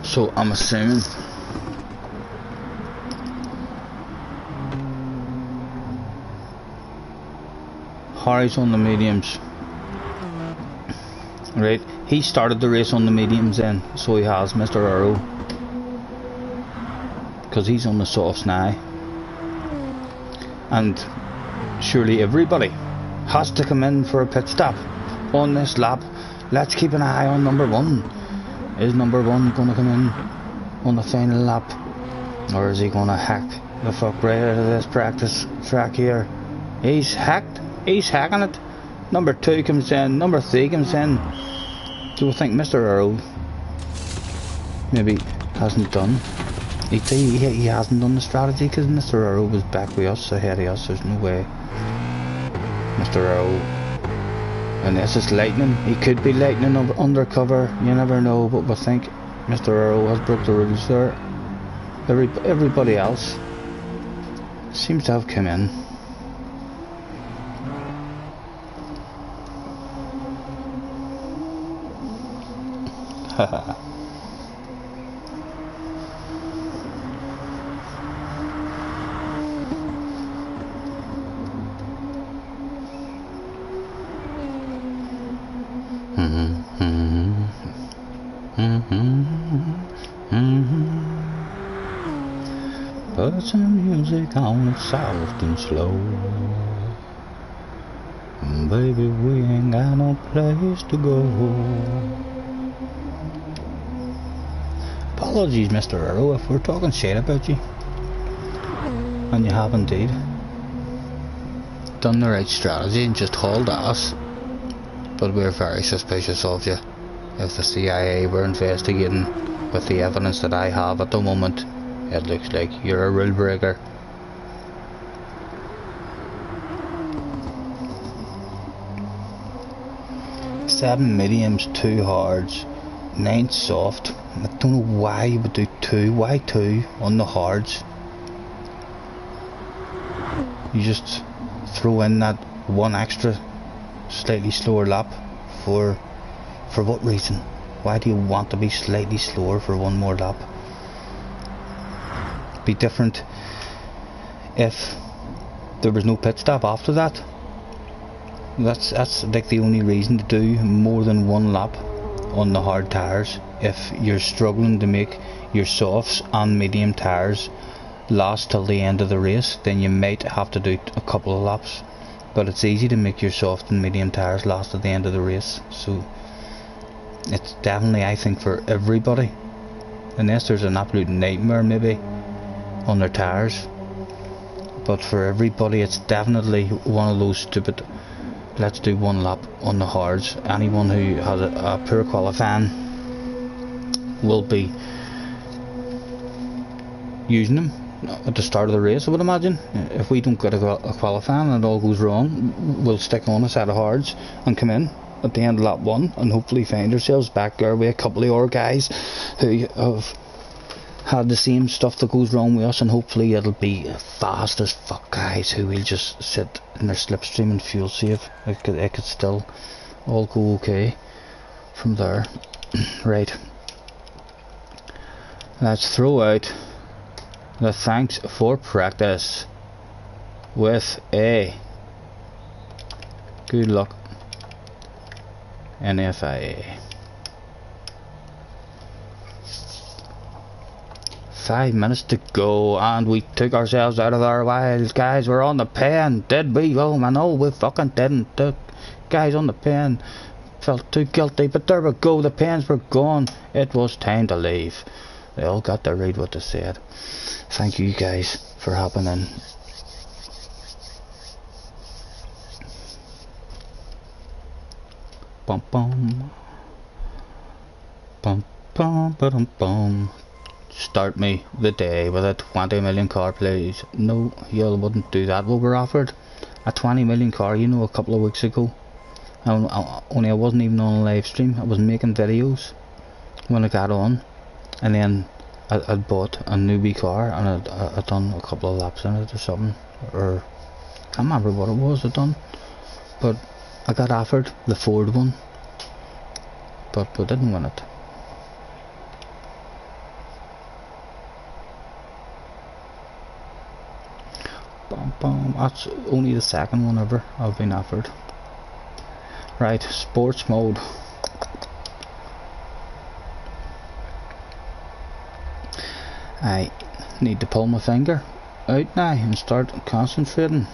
So I'm assuming Harry's on the mediums, right? He started the race on the mediums then, so he has, Mr. Arrow, because he's on the softs now. And surely everybody has to come in for a pit stop on this lap. Let's keep an eye on number one. Is number one going to come in on the final lap, or is he going to hack the fuck right out of this practice track here? He's hacked. He's hacking it. Number 2 comes in. Number 3 comes in. Do I think Mr. Arrow maybe hasn't done? He hasn't done the strategy, because Mr. Arrow was back with us, ahead of us. There's no way Mr. Arrow. And this is lightning. He could be lightning undercover. You never know. But I think Mr. Arrow has broke the rules there. Everybody else seems to have come in. Haha. music on soft and slow. Baby, we ain't got no place to go. Apologies, Mr. Arrow, if we're talking shit about you. And you have indeed done the right strategy and just hauled ass. But we're very suspicious of you. If the CIA were investigating with the evidence that I have at the moment, it looks like you're a rule breaker. Seven mediums, 2 hards, 9 soft. I don't know why you would do 2. Why 2 on the hards? You just throw in that 1 extra slightly slower lap for what reason? Why do you want to be slightly slower for 1 more lap? Be different if there was no pit stop after that. That's like the only reason to do more than 1 lap on the hard tires. If you're struggling to make your softs and medium tires last till the end of the race, then you might have to do a couple of laps. But it's easy to make your soft and medium tires last at the end of the race. So it's definitely, I think, for everybody, unless there's an absolute nightmare maybe on their tires. But for everybody, it's definitely one of those stupid, let's do 1 lap on the hards. Anyone who has a poor qualifying will be using them at the start of the race, I would imagine. If we don't get a qualifying and it all goes wrong, we'll stick on a set of hards and come in at the end of lap 1 and hopefully find ourselves back there with a couple of our guys who have had the same stuff that goes wrong with us, and hopefully it'll be fast as fuck guys who will just sit in their slipstream and fuel save. It could still all go okay from there. Right, let's throw out the thanks for practice with a good luck NFIA. 5 minutes to go and we took ourselves out of our wilds, guys. We're on the pen. Did we? Oh man, no, we fucking didn't. The guys on the pen felt too guilty, but there we go. The pens were gone. It was time to leave. They all got to read what they said. Thank you guys for hopping in. Bum bum bum bum bum bum. Start me the day with a 20 million car, please. No, you wouldn't do that. We were offered a 20 million car, you know, a couple of weeks ago. Only I wasn't even on a live stream. I was making videos when I got on, and then I'd bought a newbie car and I'd done a couple of laps in it or something, or I can't remember what it was I'd done, but I got offered the Ford one, but we didn't win it. Bum, bum. That's only the second one ever I've been offered. Right, sports mode. I need to pull my finger out now and start concentrating.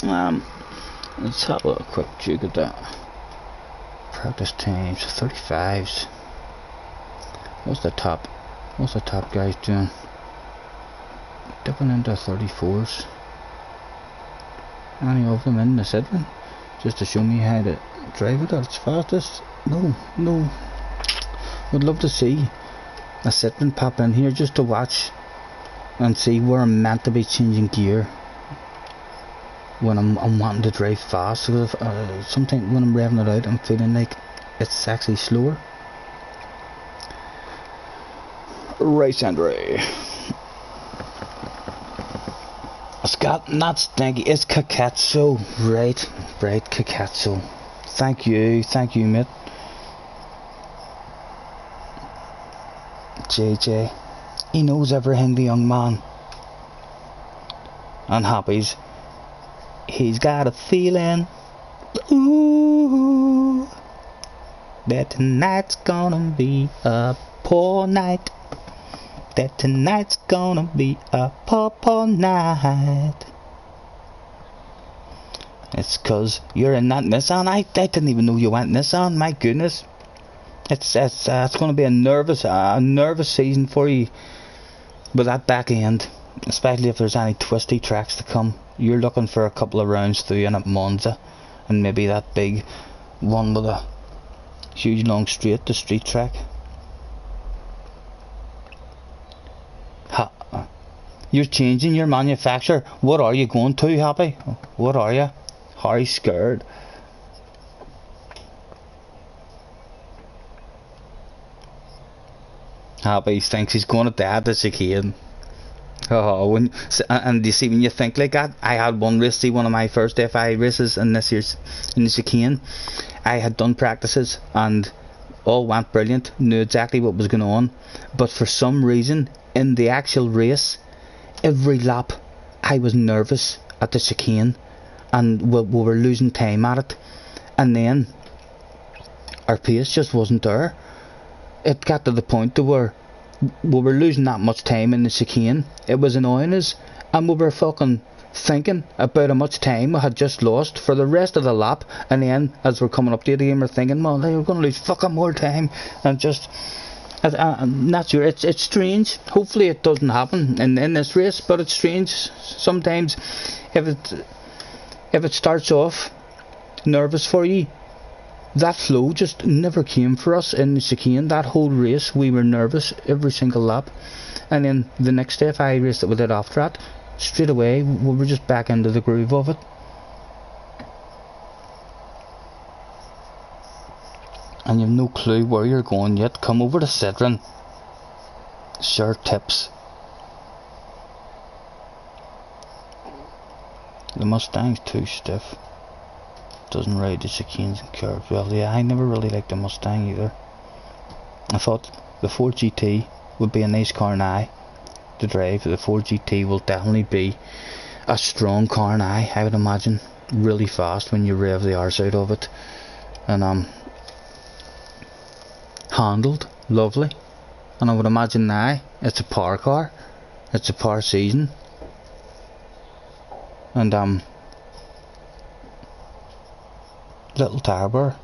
Let's have a quick check at that. Practice times 35s. What's the top guys doing? Dipping into 34s. Any of them in the Sidran? Just to show me how to drive it at its fastest? No. Would love to see a Sidran pop in here just to watch and see where I'm meant to be changing gear when I'm wanting to drive fast. Because sometimes when I'm revving it out, I'm feeling like it's actually slower. Right, Andre. Scott, not Stinky, it's Cacazzo. Right, Cacazzo. Thank you, mate. JJ, he knows everything, the young man. And Happy's, he's got a feeling, ooh, that tonight's gonna be a poor night. that tonight's gonna be a purple night. It's cause you're in that Nissan. I didn't even know you went Nissan, my goodness. It's gonna be a nervous season for you with that back end, especially if there's any twisty tracks to come. You're looking for a couple of rounds through in at Monza, and maybe that big one with a huge long straight, the street track. You're changing your manufacturer. What are you going to, Happy? What are you? Harry scared. Happy thinks he's going to die at the chicane. Oh, and you see, when you think like that, I had one race, see, one of my first FI races in this year's in the chicane. I had done practices and all went brilliant, knew exactly what was going on, but for some reason in the actual race, every lap I was nervous at the chicane, and we were losing time at it, and then our pace just wasn't there. It got to the point to where we were losing that much time in the chicane. It was annoying us, and we were fucking thinking about how much time we had just lost for the rest of the lap, and then as we're coming up to the game we're thinking, well, we're going to lose fucking more time, and just I'm not sure. It's strange. Hopefully it doesn't happen in this race, but it's strange sometimes if it starts off nervous for you. That flow just never came for us in the chicane. That whole race we were nervous every single lap, and then the next FI race that we did after that, straight away we were just back into the groove of it. And you've no clue where you're going yet. Come over to Citron. Sure tips. The Mustang's too stiff. Doesn't ride the chicanes and curves well. Yeah, I never really liked the Mustang either. I thought the Ford GT would be a nice car now to drive. The Ford GT will definitely be a strong car now, I would imagine. Really fast when you rev the arse out of it. And handled lovely, and I would imagine now it's a power car, it's a power season, and little tyre wear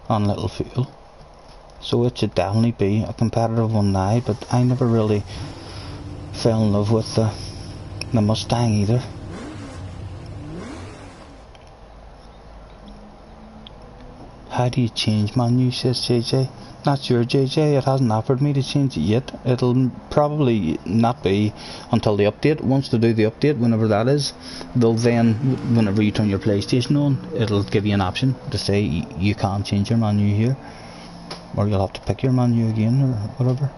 and little fuel, so it should definitely be a competitive one now. But I never really fell in love with the Mustang either. How do you change menu, says JJ. Not sure, JJ, it hasn't offered me to change it yet. It'll probably not be until the update. Once they do the update, whenever that is, they'll then, whenever you turn your PlayStation on, it'll give you an option to say you can't change your menu here, or you'll have to pick your menu again or whatever.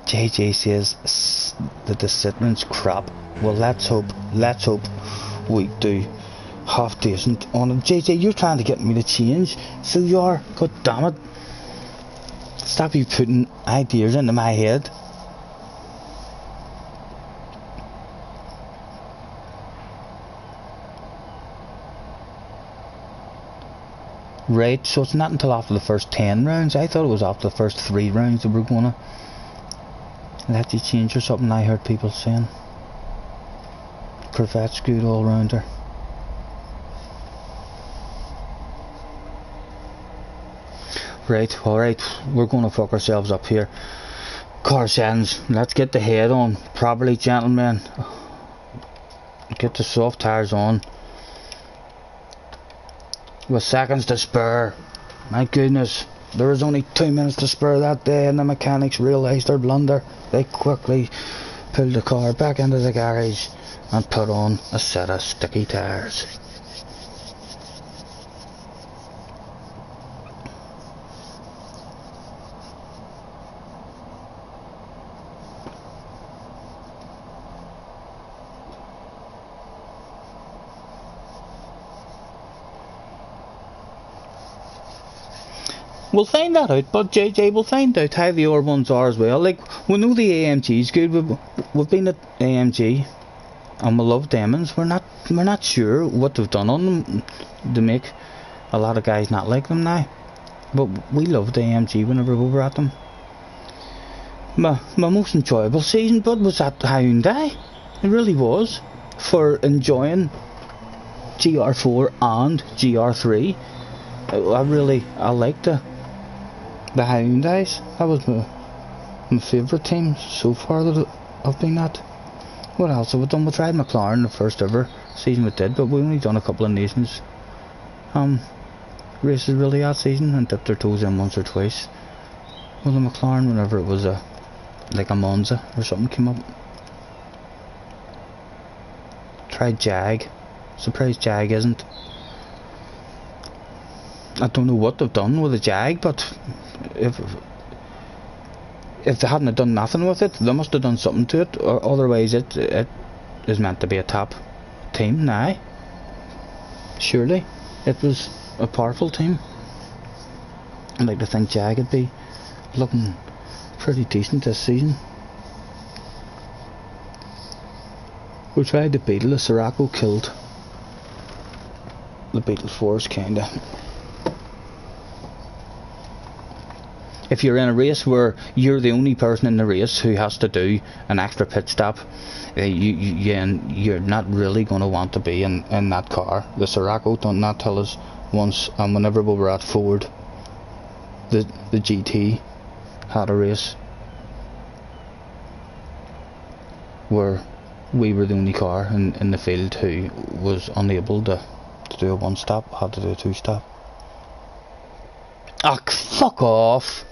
JJ says that the Citron's crap. Well, let's hope we do half decent on it. JJ, you're trying to get me to change, so you are. God damn it. Stop you putting ideas into my head. Right, so it's not until after the first 10 rounds. I thought it was after the first 3 rounds that we're gonna let you change or something. I heard people saying Corvette's good all rounder. Right, alright, we're going to fuck ourselves up here. Car settings, let's get the head on properly, gentlemen. Get the soft tyres on. With seconds to spare. My goodness, there was only 2 minutes to spare that day, and the mechanics realised their blunder. They quickly pulled the car back into the garage and put on a set of sticky tyres. We'll find that out, but JJ, we'll find out how the other ones are as well. Like, we know the AMG's good. We've been at AMG, and we love Demons. We're not sure what they've done on them to make a lot of guys not like them now. But we loved AMG whenever we were at them. my most enjoyable season, but was at Hyundai. It really was, for enjoying GR4 and GR3. I liked the Hyundais. That was my favourite team so far that I've been at. What else have we done? We tried McLaren the first ever season we did, but we only done a couple of nations races really that season, and dipped our toes in once or twice. Well, the McLaren, whenever it was like a Monza or something came up. Tried Jag. Surprised Jag isn't. I don't know what they've done with the Jag, but if they hadn't done nothing with it, they must have done something to it, or otherwise it is meant to be a top team now. Surely it was a powerful team. I'd like to think Jag would be looking pretty decent this season. We tried the Beetle. The Sirocco killed the Beetle Force, kinda. If you're in a race where you're the only person in the race who has to do an extra pit stop, you're not really going to want to be in that car. The Sirocco done that tell us once, and whenever we were at Ford, the GT had a race where we were the only car in the field who was unable to do a one stop, had to do a two stop. Ah, fuck off!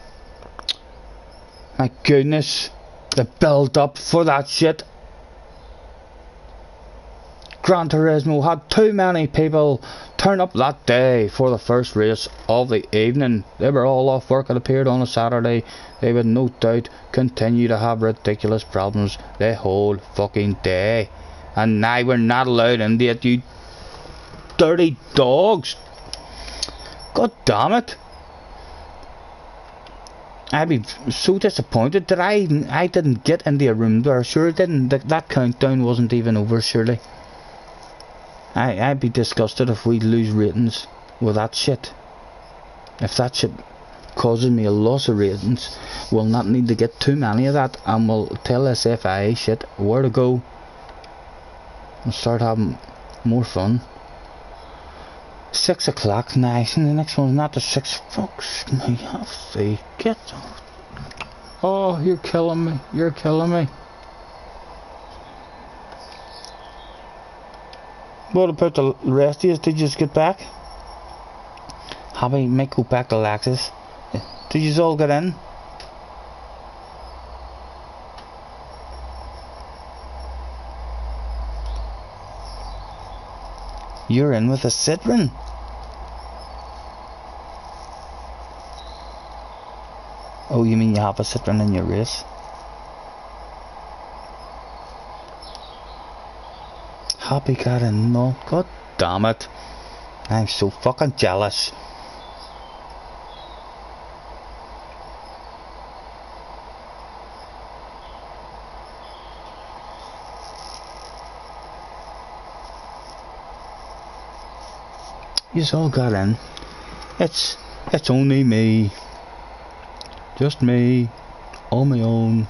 My goodness, the build up for that shit. Gran Turismo had too many people turn up that day for the first race of the evening. They were all off work. It appeared on a Saturday. They would no doubt continue to have ridiculous problems the whole fucking day. And now we're not allowed into it, you dirty dogs. God damn it. I'd be so disappointed that I didn't get into a room there. Sure it didn't. That countdown wasn't even over, surely. I'd be disgusted if we lose ratings with that shit. If that shit causes me a loss of ratings, we'll not need to get too many of that, and we'll tell SFI shit where to go and start having more fun. 6 o'clock, nice, and the next one's not the 6. Fuck's me, have to get off. Oh, you're killing me, you're killing me. What about the rest of you? Did you just get back? Happy might go back to Lexus. Did you all get in? You're in with a Citroen. Oh, you mean you have a Citroen in your race? Happy got in, no. God damn it. I'm so fucking jealous. You's all got in. It's only me. Just me. On my own.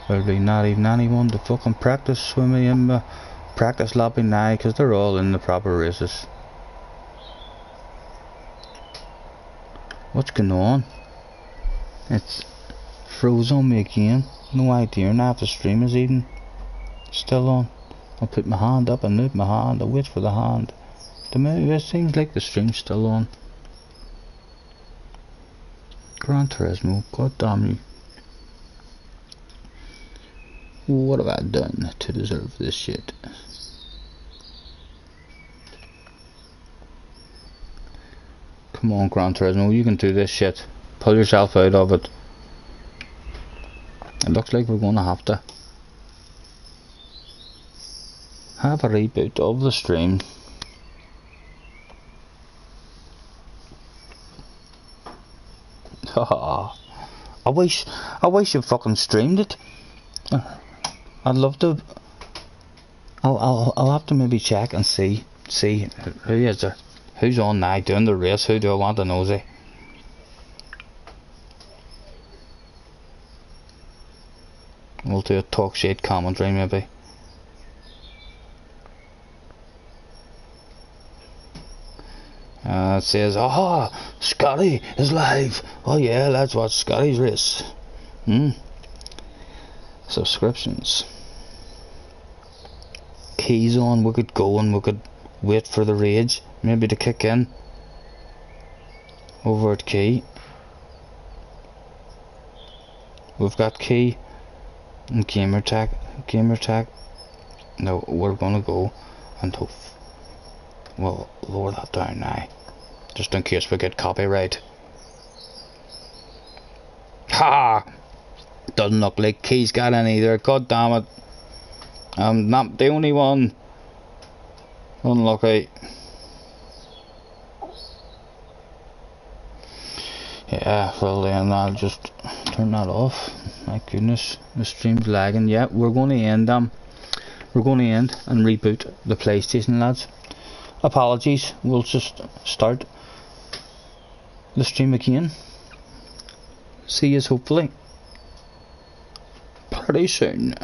There'll be not even anyone to fucking practice with me in my practice lobby now, because they're all in the proper races. What's going on? It's froze on me again. No idea now if the stream is even still on. I'll put my hand up and move my hand. I'll wait for the hand to move. It seems like the stream's still on. Gran Turismo, god damn you. What have I done to deserve this shit? Come on, Gran Turismo, you can do this shit. Pull yourself out of it. It looks like we're gonna have to have a reboot of the stream. I wish you fucking streamed it. I'd love to. I'll have to maybe check and see who is there, who's on now doing the race. Who do I want to nosy? We'll do a talk shit commentary maybe. It says, aha, Scottie is live. Oh yeah, let's watch Scottie's race. Subscriptions. Keys on, we could go and we could wait for the rage maybe to kick in. Over at Key. We've got Key and Gamer Tag. No, we're gonna go and hope. Well, lower that down now, just in case we get copyright. Ha! Doesn't look like Key's got any either. God damn it! I'm not the only one. Unlucky. Yeah, well then I'll just turn that off. My goodness, the stream's lagging. Yeah, we're going to end and reboot the PlayStation, lads. Apologies, we'll just start the stream again. See yous hopefully pretty soon.